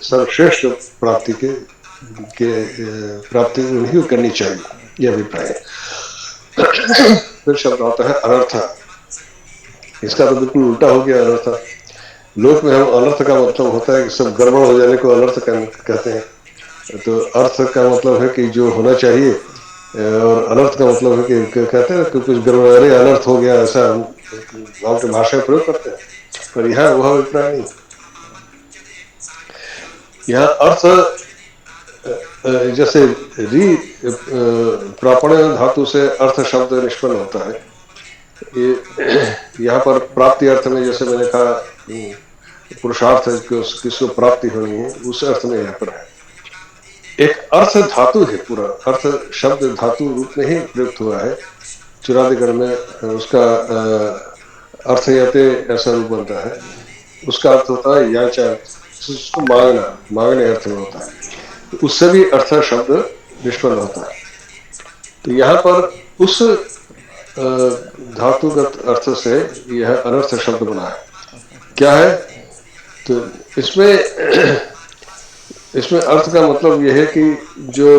सर्वश्रेष्ठ प्राप्ति के प्राप्ति उन्हीं को करनी चाहिए, यह अभिप्राय है। फिर शब्द आता है अनर्थ। इसका तो बिल्कुल उल्टा हो गया अनर्थ। लोक में हम अनर्थ का मतलब होता है कि सब गड़बड़ हो जाने को अनर्थ कहते हैं। तो अर्थ का मतलब है कि जो होना चाहिए, और अनर्थ का मतलब है कि कहते हैं कि कुछ गड़बड़, अरे अनर्थ हो गया, ऐसा हम गाँव की भाषा में प्रयोग करते हैं, पर यह वह अभिप्राय नहीं। यह अर्थ जैसे री प्रापण धातु से अर्थ शब्द निष्पन्न होता है, ये यहाँ पर प्राप्ति अर्थ में, जैसे मैंने कहा पुरुषार्थ किसको प्राप्ति होनी है, उस अर्थ में यहाँ पर है। एक अर्थ धातु है, पूरा अर्थ शब्द धातु रूप में ही प्रयुक्त हुआ है। चुरादिगण में उसका अर्थ याते ऐसा रूप बनता है, उसका अर्थ होता है याचा, उसको मांगना, मांगने अर्थ में होता है, तो उससे भी अर्थ शब्द निष्पन्न होता है। तो यहाँ पर उस धातुगत अर्थ से यह अनर्थ शब्द बना है। क्या है? तो इसमें अर्थ का मतलब यह है कि जो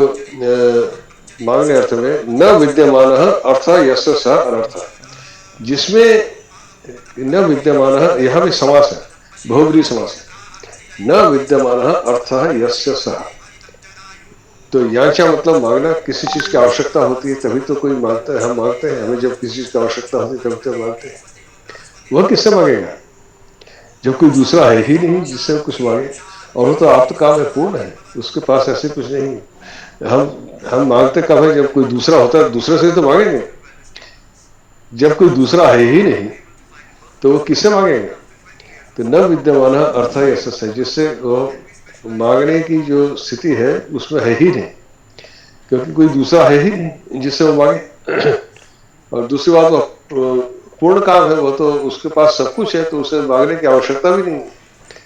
मांगने अर्थ में न विद्यमान अर्थ यस्य स अनर्थ, जिसमें न विद्यमान, यह भी समास है, बहुब्रीहि समास है। न विद्यमान अर्थ यस्य स, तो याचा मतलब मांगना, किसी चीज की आवश्यकता होती है तभी तो कोई मांगता है, हम मांगते हैं, हमें जब किसी चीज की आवश्यकता होती है तभी तो मांगते हैं। वह किससे मांगेगा जब कोई दूसरा है ही नहीं जिससे कुछ मांगे, और वो तो आप तो काम में पूर्ण है, उसके पास ऐसे कुछ नहीं। हम मांगते कब है? जब कोई दूसरा होता है, दूसरे से तो मांगेंगे। जब कोई दूसरा है ही नहीं तो वो किससे मांगेंगे? तो न विद्यमान अर्थ ऐसा है, जिससे वो मांगने की जो स्थिति है उसमें है ही नहीं, क्योंकि कोई दूसरा है ही नहीं जिससे वो मांगे। और दूसरी बात, वो पूर्ण काम है, वो तो उसके पास सब कुछ है, तो उसे मांगने की आवश्यकता भी नहीं।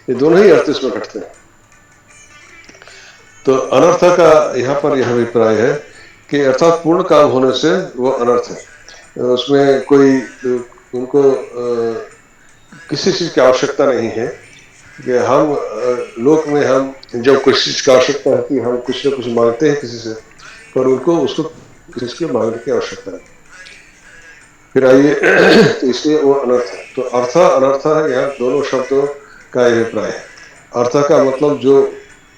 ये दोनों ही अर्थ इसमें घटते हैं। तो अनर्थ का यहाँ पर यह अभिप्राय है कि अर्थात पूर्ण काम होने से वो अनर्थ है, उसमें कोई उनको किसी चीज की आवश्यकता नहीं है कि हम लोक में हम जब कुछ चीज की आवश्यकता होती है हम कुछ न कुछ मांगते हैं किसी से, पर उनको उसको किसी की मांगने की आवश्यकता नहीं। फिर आइए तो इसलिए वो अनर्थ है। तो अर्थ अनर्थ है, यहाँ दोनों शब्दों का अभिप्राय है। अर्थ का मतलब जो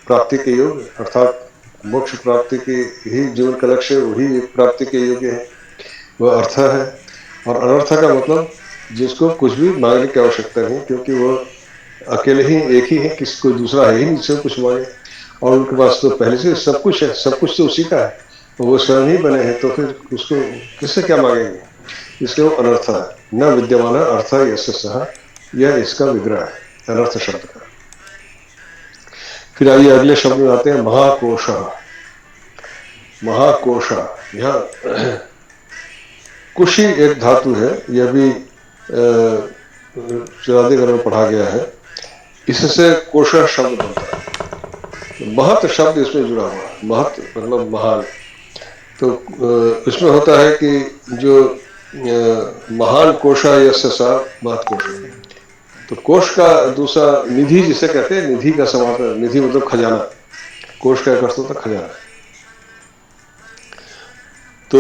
प्राप्ति के योग, अर्थात मोक्ष प्राप्ति की ही जीवन का लक्ष्य, वही प्राप्ति के योग्य है, वह अर्थ है। और अनर्थ का मतलब जिसको कुछ भी मांगने की आवश्यकता नहीं, क्योंकि वो अकेले ही एक ही है, किसी कोई दूसरा है ही नहीं जिससे कुछ मांगे, और उनके पास तो पहले से सब कुछ है, सब कुछ तो उसी का है, वो स्वयं ही बने हैं, तो फिर उसको किससे क्या मांगेंगे, इसलिए वो अनर्थ है। न विद्यमान अर्थ यस्य सह, यह इसका विग्रह है अनर्थ शब्द का। फिर आइए अगले शब्द में आते हैं महाकोश। महाकोश, यहाँ कुशी एक धातु है, यह भी चरादिगण में पढ़ा गया है, इससे कोश शब्द बनता है। महत शब्द इसमें जुड़ा हुआ है, महत मतलब महान। तो इसमें होता है कि जो महान कोशा यस्य सा महत कोश, तो कोश का दूसरा निधि जिसे कहते हैं, निधि का समापन, निधि मतलब खजाना, कोश का एक अर्थ होता है खजाना। तो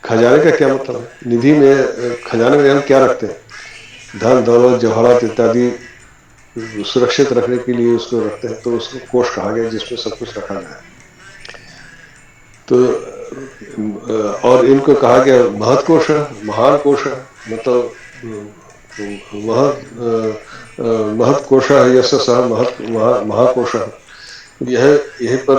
खजाने का क्या मतलब है? निधि में, खजाने में हम क्या रखते हैं? धन दौलत जवाहरात इत्यादि सुरक्षित रखने के लिए उसको रखते हैं, तो उसको कोश कहा गया जिसमें सब कुछ रखा गया है। तो और इनको कहा गया महत कोश, महान कोश, मतलब महत कोश है, यश सह महत महाकोश। यह यहीं पर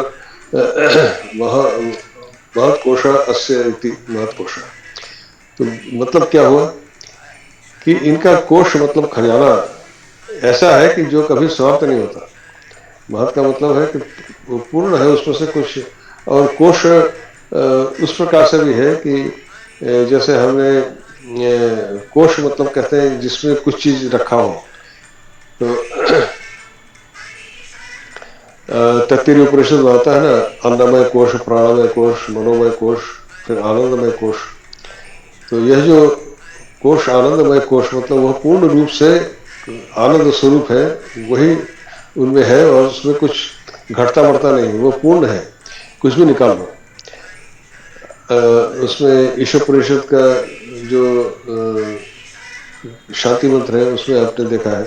महत कोश अस्य इति महत कोश। तो मतलब क्या हुआ कि इनका कोश मतलब खजाना ऐसा है कि जो कभी समाप्त नहीं होता। महत का मतलब है कि वो पूर्ण है, उसमें से कुछ, और कोश उस प्रकार से भी है कि जैसे हमने कोश मतलब कहते हैं जिसमें कुछ चीज रखा हो। तो तत्तीय उपनिषद में आता है ना, अन्नमय कोश, प्राणमय कोश, मनोमय कोश, फिर आनंदमय कोश। तो यह जो कोश आनंदमय कोश मतलब वह पूर्ण रूप से आनंद स्वरूप है, वही उनमें है, और उसमें कुछ घटता बढ़ता नहीं, वो पूर्ण है, कुछ भी निकाल लो। उसमें ईशोपनिषद का जो शांति मंत्र है उसमें आपने देखा है,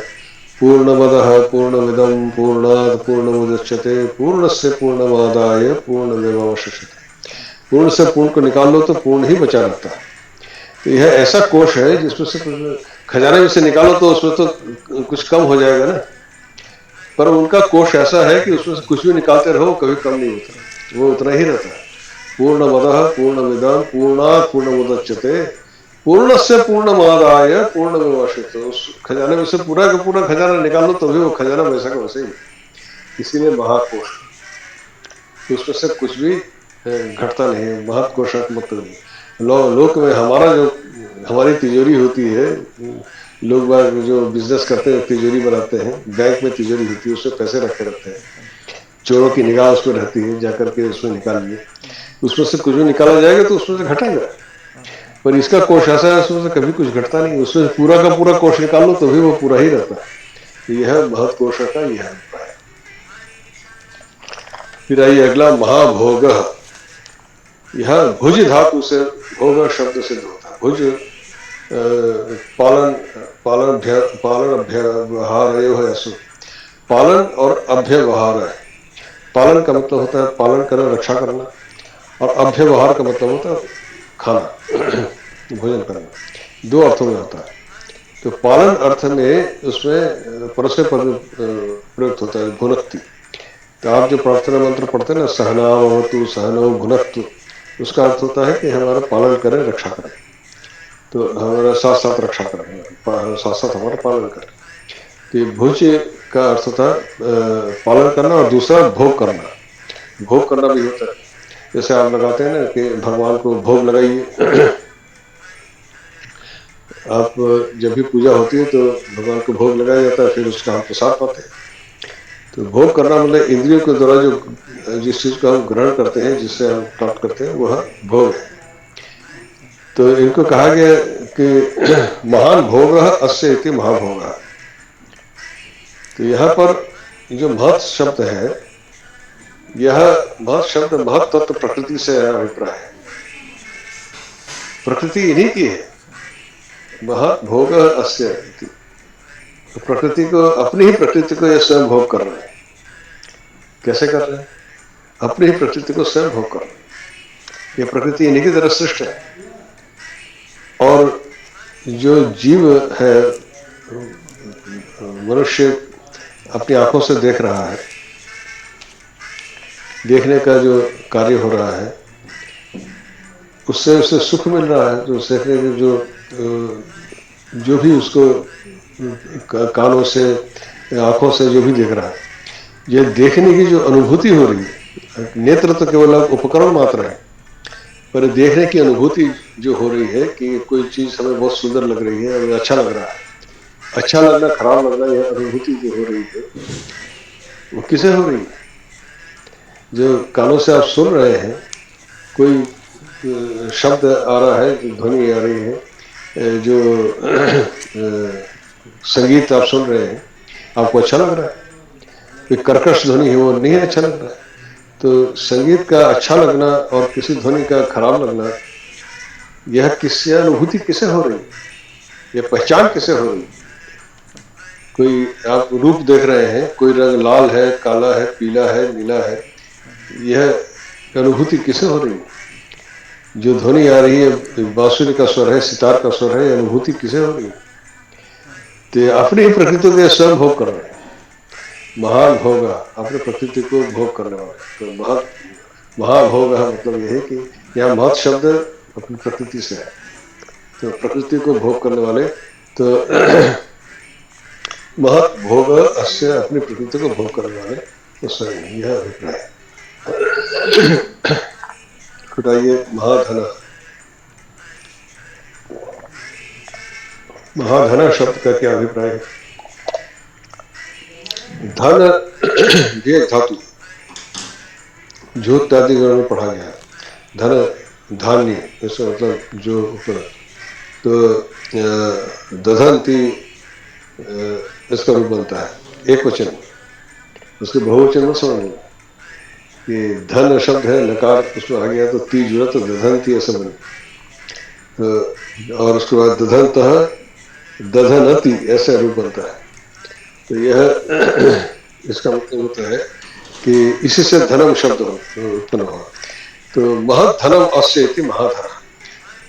पूर्णमदः पूर्णमिदं पूर्णात् पूर्णमुदच्यते पूर्णस्य पूर्णमादाय पूर्णमेवावशिष्यते। पूर्ण से पूर्ण को निकाल लो तो पूर्ण ही बचा रहता है। तो यह ऐसा कोश है जिसमें से खजाने में से निकालो तो उसमें तो कुछ कम हो जाएगा ना, पर उनका कोश ऐसा है कि उसमें से कुछ भी निकालते रहो कभी कम नहीं होता, वो उतना ही रहता है। पूर्णमदः पूर्णमिदं पूर्णात् पूर्णमुदच्यते पूर्णस्य पूर्णमादाय पूर्णमेवावशिष्यते। उस खजाने में से पूरा का पूरा खजाना निकालो तो भी वो खजाना वैसा का वैसे ही, इसीलिए महाकोश, उसमें से कुछ भी घटता नहीं है। महाकोश मतलब नहीं, लोक में हमारा जो हमारी तिजोरी होती है, लोग बाग जो बिजनेस करते हैं तिजोरी बनाते हैं, बैंक में तिजोरी होती है, उसमें पैसे रखे रहते हैं, चोरों की निगाह उसमें रहती है, जाकर के उसमें निकालिए, उसमें से कुछ भी निकाला जाएगा तो उसमें से घटेगा। पर इसका कोश ऐसा है उसमें से कभी कुछ घटता नहीं, उसमें पूरा का पूरा कोश निकाल लो तो भी वो पूरा ही रहता है। यह महत कोश का यह अभिप्राय। फिर आइए अगला महाभोग। यह भुज धातु से भोग शब्द सिद्ध होता है। भुज पालन पालन पालन अभ्यवहार है, पालन और अभ्यवहार है। पालन का मतलब होता है पालन करना, रक्षा करना, और अभ्यवहार का मतलब होता है खाना, भोजन करना। दो अर्थों में होता है। तो पालन अर्थ में उसमें परस्पर प्रयुक्त होता है भुनक्ति। तो आप जो प्रार्थना मंत्र पढ़ते हैं ना, सहना भवतु सहनो भुनक्तु, उसका अर्थ होता है कि हमारा पालन करें, रक्षा करें, तो हमारा साथ साथ रक्षा करें, साथ साथ हमारा पालन करें। तो भुज का अर्थ होता है पालन करना, और दूसरा भोग करना। भोग करना भी होता है, जैसे आप लगाते हैं ना कि भगवान को भोग लगाइए, आप जब भी पूजा होती है तो भगवान को भोग लगाया जाता है, फिर उसका हम प्रसाद पाते हैं। तो भोग करना मतलब इंद्रियों के द्वारा जो जिस चीज को हम ग्रहण करते हैं, जिससे हम प्राप्त करते हैं, वह भोग है। तो इनको कहा गया कि महान भोग अस्य इति महाभोग। तो यहाँ पर जो महत् शब्द है, यह महत् शब्द महत् तत्व प्रकृति से अभिप्राय है। प्रकृति इन्हीं की है। महत् भोग अस्य इति, तो प्रकृति को, अपनी ही प्रकृति को यह स्वयं भोग कर रहे हैं। कैसे कर रहे हैं? अपनी ही प्रकृति को स्वयं भोग कर रहे हैं। ये प्रकृति इन्हीं की तरह सृष्ट है। और जो जीव है, मनुष्य अपनी आंखों से देख रहा है, देखने का जो कार्य हो रहा है, उससे उसे सुख मिल रहा है। जो देखने के जो भी उसको कानों से, आंखों से जो भी देख रहा है, यह देखने की जो अनुभूति हो रही है, नेत्र तो केवल उपकरण मात्र है, पर देखने की अनुभूति जो हो रही है कि कोई चीज हमें बहुत सुंदर लग रही है, हमें अच्छा लग रहा है, अच्छा लगना, खराब लगना, यह अनुभूति जो हो रही है, वो किसे हो रही है? जो कानों से आप सुन रहे हैं, कोई शब्द आ रहा है, ध्वनि आ रही है, जो संगीत आप सुन रहे हैं, आपको अच्छा लग रहा है। कोई कर्कश ध्वनि है, वो नहीं अच्छा लग रहा है। तो संगीत का अच्छा लगना और किसी ध्वनि का खराब लगना, यह किससे अनुभूति किसे हो रही है? यह पहचान किसे हो रही है? कोई आप रूप देख रहे हैं, कोई रंग लाल है, काला है, पीला है, नीला है, यह अनुभूति किसे हो रही है? जो ध्वनि आ रही है, बांसुरी का स्वर है, सितार का स्वर है, अनुभूति किसे हो रही है? तो अपनी ही प्रकृति को स्वयं भोग कर रहे हैं। महान भोगा, अपने प्रकृति को भोग करने वाले। तो महाभोग मतलब यह है कि यहाँ महत् शब्द अपनी प्रकृति से है, तो प्रकृति को भोग करने वाले। तो महत् भोग अस्य, अपनी प्रकृति को भोग करने वाले, तो स्वयं यह अभिप्राय है। उठाइए महाधन। महाधन शब्द का क्या अभिप्राय है? धन ये धातु जो इत्यादि में पढ़ा गया है। धन धान्य, इसका मतलब जो ऊपर, तो दधंती इसका रूप बनता है एक वचन, उसके बहुवचन में समझ कि धन शब्द है, नकार उसमें आ गया तो ती जुड़ा, तो दधंती ऐसा बने। तो और उसके बाद दधंत दधनति ऐसा रूप बनता है। तो यह इसका मतलब होता है कि इसी से धनम शब्द उत्पन्न हुआ। तो महत् धनम अस्य इति महाधन।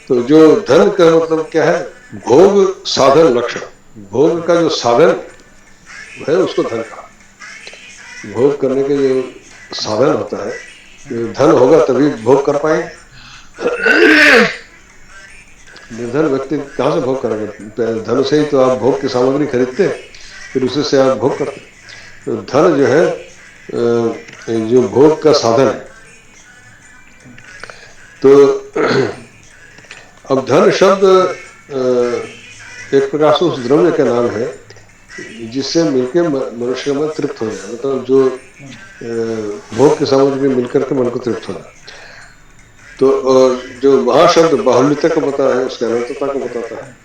तो जो धन का मतलब क्या है? भोग साधन लक्षण, भोग का जो साधन है उसको धन कहा। भोग करने के जो साधन होता है, धन होगा तभी भोग कर पाएंगे। निर्धन व्यक्ति कहाँ से भोग करेंगे? धन से ही तो आप भोग की सामग्री खरीदते हैं, फिर उसी से आप भोग करते हैं। तो धन जो है, जो भोग का साधन है। तो अब धन शब्द एक प्रकार से उस द्रव्य का नाम है जिससे मिलकर मनुष्य में तृप्त हो जाए, मतलब जो भोग की सामग्री मिलकर के मन को तृप्त हो जाए। तो और जो महाशब्द बाहुल्यता को बताता है, उसके अनंतता को बताता है।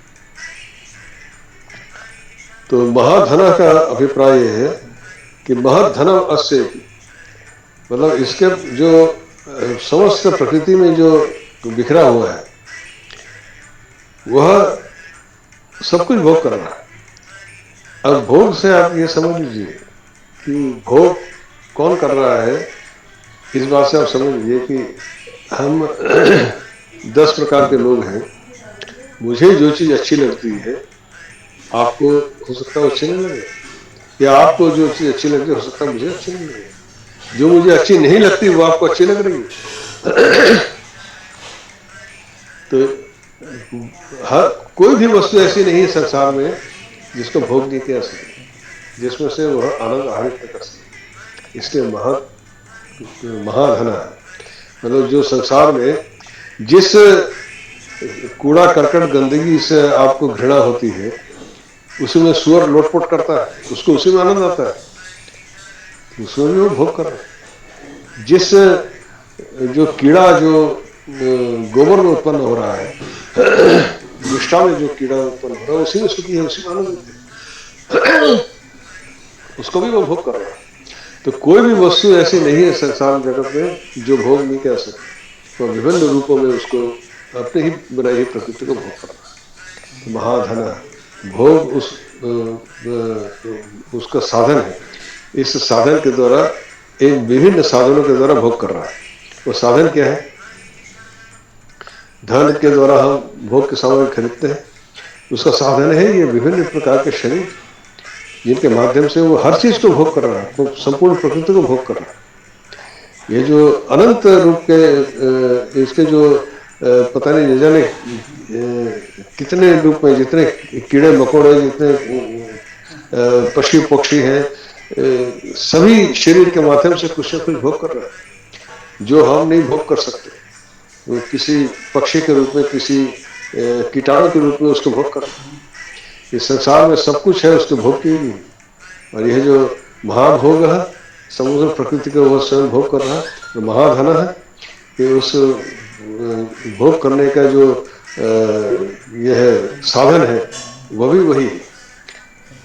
तो महाधन का अभिप्राय यह है कि महत् धनम अस्य, मतलब इसके जो समस्त प्रकृति में जो बिखरा हुआ है, वह सब कुछ भोग कर रहा है। अब भोग से आप ये समझ लीजिए कि भोग कौन कर रहा है। इस बात से आप समझ लीजिए कि हम 10 प्रकार के लोग हैं। मुझे जो चीज अच्छी लगती है, आपको हो सकता है अच्छी नहीं लगे, या आपको जो चीज अच्छी लगती है, हो सकता है मुझे अच्छी नहीं लगे। जो मुझे अच्छी नहीं लगती वो आपको अच्छी लग रही है। तो हर कोई भी वस्तु ऐसी नहीं है संसार में जिसको भोग नहीं किया सके, जिसमें से वह आनंद आहरित कर सके। इसलिए महाधन है, मतलब जो संसार में जिस कूड़ा करकट गंदगी से आपको घृणा होती है, उसी में सुअर लोटपोट करता है, उसको उसी में आनंद आता है। उसमें भी वो भोग कर रहा है। जिस जो कीड़ा जो गोबर में उत्पन्न हो रहा है, विष्ठा में जो कीड़ा उत्पन्न हो रहा है, उसी में सुखी है, उसी में आनंदित है, उसको भी वो भोग कर रहा है। तो कोई भी वस्तु ऐसी नहीं है संसार जगत में जो भोग नहीं कर सकती। वो विभिन्न रूपों में उसको अपने ही बनाई हुई प्रकृति को भोग कर रहा है। तो महाधन भोग उसका साधन है। इस साधन के द्वारा एक विभिन्न साधनों के द्वारा भोग कर रहा है। वो साधन क्या है? धन के द्वारा हम भोग की सामग्री खरीदते हैं, उसका साधन है ये विभिन्न प्रकार के शरीर, जिनके माध्यम से वो हर चीज को भोग कर रहा है, वो संपूर्ण प्रकृति को भोग कर रहा है। ये जो अनंत रूप के इसके जो पता नहीं जाने कितने रूप में, जितने कीड़े मकोड़े, जितने पशु पक्षी हैं, सभी शरीर के माध्यम से कुछ न कुछ भोग कर रहा है जो हम नहीं भोग कर सकते। वो किसी पक्षी के रूप में, किसी कीटाणु के रूप में उसको भोग कर रहा है। इस संसार में सब कुछ है उसके भोग के लिए। और यह जो महाभोग है, समुद्र प्रकृति को वो स्वयं भोग कर रहा है। जो महाधन है कि उस भोग करने का जो यह साधन है वह भी वही है।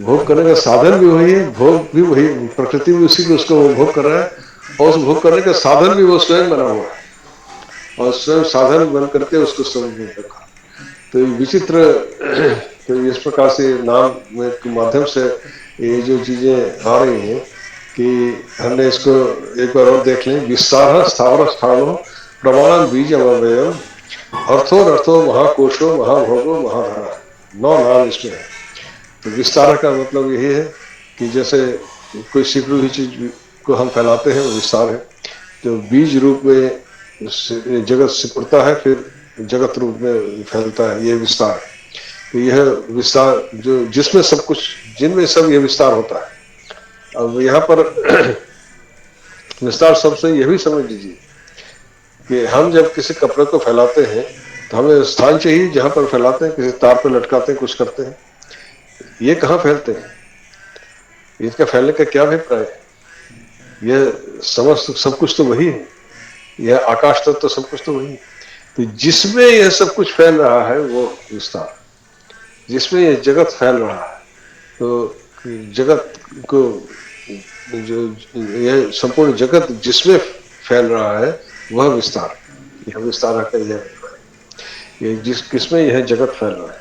भोग करने का साधन भी वही है, भोग भी वही, प्रकृति भी उसी को उसको भोग कर रहा है, और उस भोग करने का साधन भी वो स्वयं बना हुआ है, और स्वयं साधन बन करके उसको समझ नहीं रखा। तो विचित्र, तो इस प्रकार से नाम के माध्यम से ये जो चीजें आ रही हैं कि हमने इसको एक बार और देख लें। विस्तार स्थावर स्थानो प्रमाण बीज अव्ययम अर्थो महाकोशो महाभोगो महाधना, 9 नाम इसमें है। तो विस्तार का मतलब यही है कि जैसे कोई सिकुड़ी हुई चीज को हम फैलाते हैं, वो विस्तार है। जो बीज रूप में जगत सिकुड़ता है, फिर जगत रूप में फैलता है, ये विस्तार है। तो यह विस्तार जो जिसमें सब कुछ, जिनमें सब ये विस्तार होता है। अब यहाँ पर विस्तार सबसे यह भी समझ लीजिए कि हम जब किसी कपड़े को फैलाते हैं तो हमें स्थान चाहिए जहां पर फैलाते हैं, किसी तार पर लटकाते हैं, कुछ करते हैं। ये कहाँ फैलते हैं? इसका फैलने का क्या अभिप्राय है? यह समस्त सब कुछ तो वही है, यह आकाश तत्व तो सब कुछ तो वही है। तो जिसमें यह सब कुछ फैल रहा है वो विस्तार, जिसमें यह जगत फैल रहा है, तो जगत को जो यह संपूर्ण जगत जिसमें फैल रहा है वह विस्तार, यह विस्तार का यह जिस किसमें यह जगत फैल रहा है,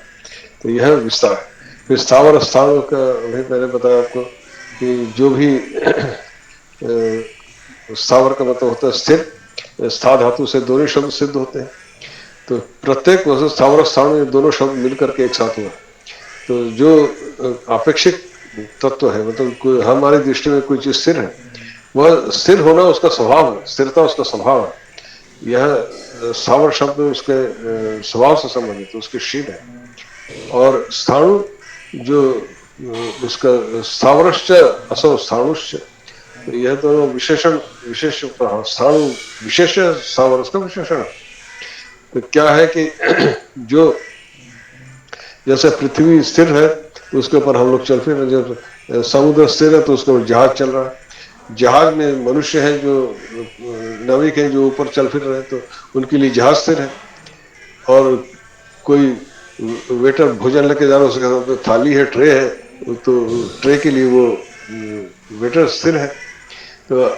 तो यह विस्तार है। फिर स्थावर स्थानों का भी मैंने बताया आपको कि जो भी स्थावर का मतलब होता है स्थिर। स्था धातु से दोनों शब्द सिद्ध होते हैं, तो प्रत्येक वस्तु स्थावर स्थान में दोनों शब्द मिलकर के एक साथ हुआ। तो जो अपेक्षित तत्व है, मतलब हमारी दृष्टि में कोई चीज स्थिर है, वह स्थिर होना उसका स्वभाव है, स्थिरता उसका स्वभाव है। यह स्थावर शब्द उसके स्वभाव से संबंधित, उसके शील है। और स्थाणु जो उसका स्थावरश्च असो स्थाणुश्च, यह दोनों विशेषण, विशेष स्थाणु विशेष, स्थावर उसका विशेषण। तो क्या है कि जो जैसे पृथ्वी स्थिर है तो उसके ऊपर हम लोग चल फिर रहे, जब समुद्र स्थिर है तो उसके ऊपर जहाज चल रहा है। जहाज में मनुष्य है जो नाविक है जो ऊपर चल फिर रहे हैं, तो उनके लिए जहाज स्थिर है। और कोई वेटर भोजन लेके जा रहा है, उसके साथ तो थाली है, ट्रे है, तो ट्रे के लिए वो वेटर स्थिर है। तो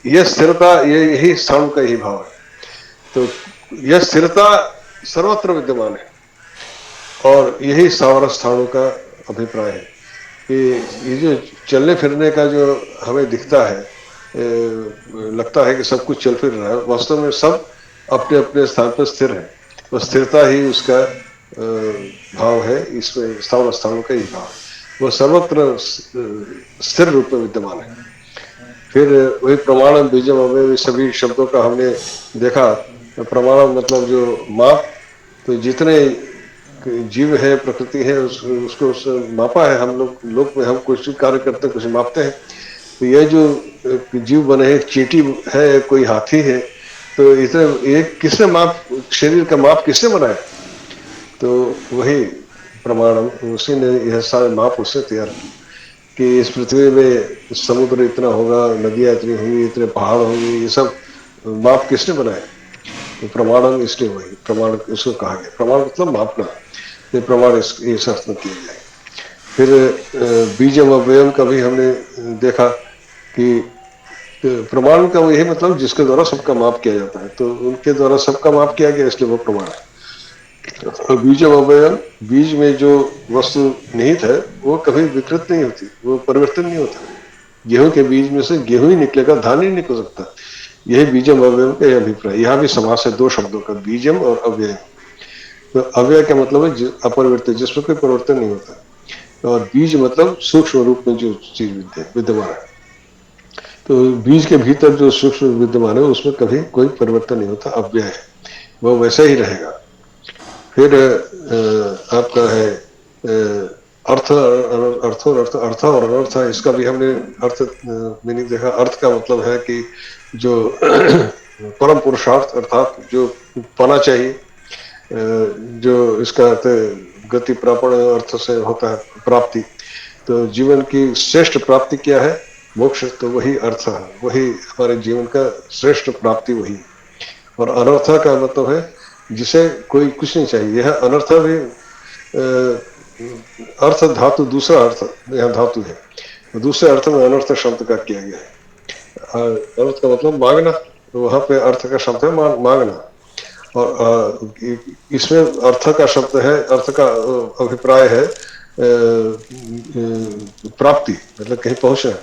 यह स्थिरता, यही स्थान का ही भाव है। तो यह स्थिरता सर्वत्र विद्यमान है, और यही स्थावर स्थानों का अभिप्राय है कि ये जो चलने फिरने का जो हमें दिखता है, लगता है कि सब कुछ चल फिर रहा है, वास्तव में सब अपने अपने स्थान पर स्थिर है। तो स्थिरता ही उसका भाव है, इसमें स्थावर स्थानों का ही भाव है, वह सर्वत्र स्थिर रूप में विद्यमान है। फिर वही प्रमाणम बीजम अव्यय, सभी शब्दों का हमने देखा। प्रमाणम मतलब जो माप, तो जितने जीव है, प्रकृति है, उसको मापा है। हम लोग में हम कुछ कार्य करते हैं, कुछ मापते हैं। तो यह जो जीव बने हैं, चींटी है, कोई हाथी है, तो इतने ये किसने माप, शरीर का माप किसने बनाया? तो वही प्रमाणम, उसी ने यह सारे माप उससे तैयार किए। कि इस पृथ्वी में समुद्र इतना होगा, नदियां इतनी होंगी, इतने पहाड़ होंगे, ये सब माप किसने बनाए? तो प्रमाणम इसलिए वही प्रमाण इसको कहा गया। प्रमाण मतलब मापना, ये प्रमाण इस अर्थ में किया गया है। फिर बीजम अव्ययम का भी हमने देखा कि प्रमाण का यही मतलब जिसके द्वारा सबका माप किया जाता है, तो उनके द्वारा सबका माप किया गया इसलिए वो प्रमाण है। और बीजम अव्ययम, बीज में जो वस्तु निहित है वो कभी विकृत नहीं होती, वो परिवर्तन नहीं होता। गेहूं के बीज में से गेहूं ही निकलेगा, धान नहीं निकल सकता। यही बीजम अव्ययम का यह अभिप्राय। यहाँ भी समास है दो शब्दों का, बीजम और अव्ययम। तो अव्यय का मतलब है अपरिवर्तित, जिसमें कोई परिवर्तन नहीं होता, और बीज मतलब सूक्ष्म रूप में जो चीज विद्यमान है। तो बीज के भीतर जो सूक्ष्म विद्यमान है उसमें कभी कोई परिवर्तन नहीं होता, अव्यय है, वो वैसा ही रहेगा। फिर आपका है अर्थ, अर्थ और अर्थ और अनर्थ है। इसका भी हमने अर्थ मीनिंग देखा। अर्थ का मतलब है कि जो परम पुरुषार्थ अर्थात जो पाना चाहिए, जो इसका अर्थ गति प्रापण अर्थ से होता है प्राप्ति। तो जीवन की श्रेष्ठ प्राप्ति क्या है? मोक्ष। तो वही अर्थ है, वही हमारे जीवन का श्रेष्ठ प्राप्ति वही। और अनर्थ का मतलब है जिसे कोई कुछ नहीं चाहिए। यह अनर्थ भी अर्थ धातु, दूसरा अर्थ यहाँ धातु है, दूसरे अर्थ में अनर्थ शब्द का किया गया है। अनर्थ का मतलब मांगना, तो वहां पे अर्थ का शब्द है मांगना। और इसमें अर्थ का शब्द है, अर्थ का अभिप्राय है प्राप्ति, मतलब कहीं पहुंचना।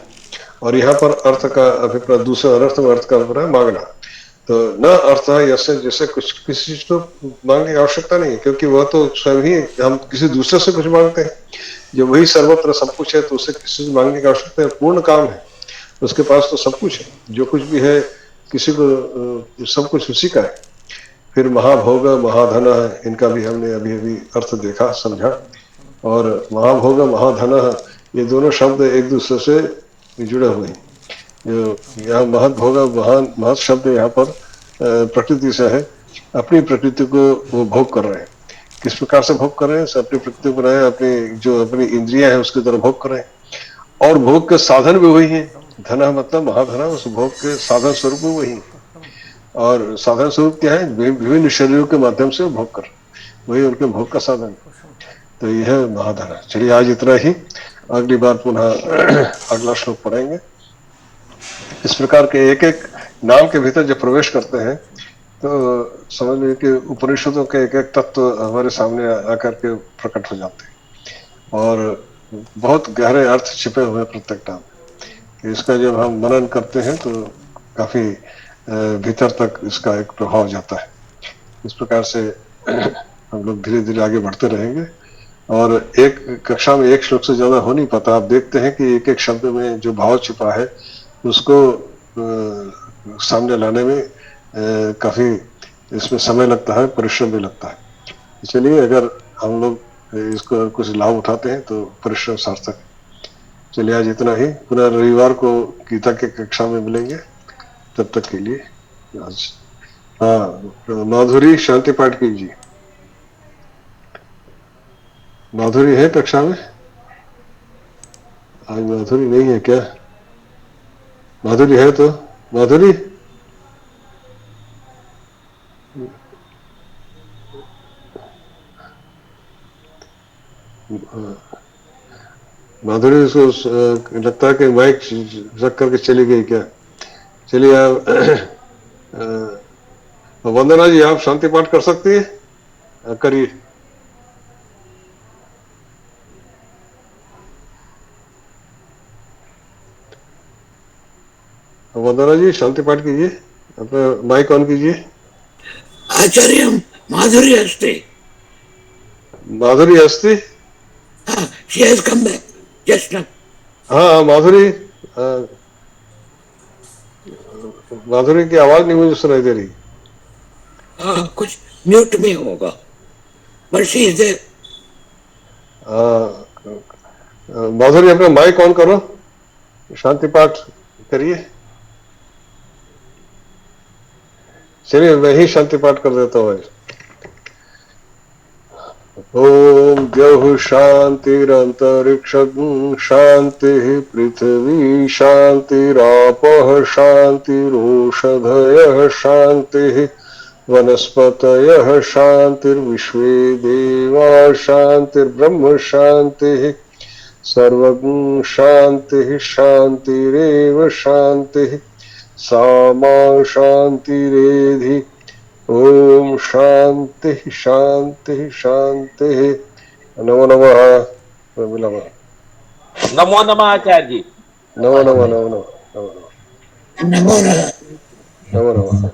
और यहाँ पर अर्थ का अभिप्राय, दूसरे अनर्थ में अर्थ का अभिप्राय मांगना। तो न अर्थ है ऐसे जैसे कुछ किसी चीज को मांगने की आवश्यकता नहीं, क्योंकि वह तो स्वयं ही, हम किसी दूसरे से कुछ मांगते हैं, जो वही सर्वत्र सब कुछ है, तो उसे किसी से मांगने की आवश्यकता है। पूर्ण काम है, उसके पास तो सब कुछ है, जो कुछ भी है किसी को सब कुछ उसी का है। फिर महाभोग महाधन है, इनका भी हमने अभी अभी अर्थ देखा समझा। और महाभोग महाधन, ये दोनों शब्द एक दूसरे से जुड़े हुए हैं। जो यहाँ महत भोग, महान महत शब्द यहाँ पर प्रकृति से है। अपनी प्रकृति को वो भोग कर रहे हैं। किस प्रकार से भोग कर रहे हैं? अपनी प्रकृति को रहे, अपनी जो अपनी इंद्रियां है उसके द्वारा भोग कर रहे हैं। और भोग के साधन भी वही है। धन मतलब महाधन, उस भोग के साधन स्वरूप भी वही। और साधन स्वरूप क्या है? विभिन्न शरीरों के माध्यम से भोग कर, वही उनके भोग का साधन। तो यह महाधन है। चलिए आज इतना ही, अगली बार पुनः अगला श्लोक पढ़ेंगे। इस प्रकार के एक एक नाम के भीतर जब प्रवेश करते हैं तो समझ लीजिए कि उपनिषदों के एक एक तत्व हमारे सामने आकर के प्रकट हो जाते हैं, और बहुत गहरे अर्थ छिपे हुए प्रत्येक नाम। इसका जब हम मनन करते हैं तो काफी भीतर तक इसका एक प्रभाव जाता है। इस प्रकार से हम लोग धीरे धीरे आगे बढ़ते रहेंगे। और एक कक्षा में एक श्लोक से ज्यादा हो नहीं पाता। आप देखते हैं कि एक एक शब्द में जो भाव छिपा है उसको सामने लाने में काफी इसमें समय लगता है, परिश्रम भी लगता है। चलिए, अगर हम लोग इसको कुछ लाभ उठाते हैं तो परिश्रम सार्थक है। चलिए आज इतना ही, पुनः रविवार को गीता के कक्षा में मिलेंगे। तब तक के लिए आज हाँ, माधुरी शांति पाठ कीजिए। माधुरी है कक्षा में? आज माधुरी नहीं है क्या? माधुरी है तो माधुरी, माधुरी उसको लगता है कि माइक रख करके चली गई क्या? चलिए आप वंदना जी, आप शांति पाठ कर सकती है? करिए। वंदना जी शांति पाठ कीजिए, अपना माइक ऑन कीजिए। आचार्य माधुरी अस्ति। माधुरी अस्ति? she has come back just now. हाँ माधुरी, माधुरी की आवाज नहीं मुझे सुनाई दे रही। कुछ म्यूट में होगा, but she is there. माधुरी अपना माइक ऑन करो, शांति पाठ करिए। चलिए मैं ही शांति पाठ कर देता हूँ। ओम द्यौः शान्तिरन्तरिक्षं शान्तिः पृथिवी शान्तिरापः शान्तिरोषधयः शान्तिः वनस्पतयः शान्तिर्विश्वे देवा शान्तिर्ब्रह्म शान्तिः सर्वं शान्तिः शान्तिरेव शान्तिः सामा शान्तिरेधि ओम शांति शांति शांति नमो नमः नमो नमः नमो नमः आचार्य जी। नमो नमः नमो नमः नमो नमो नमः नमः नमो नमः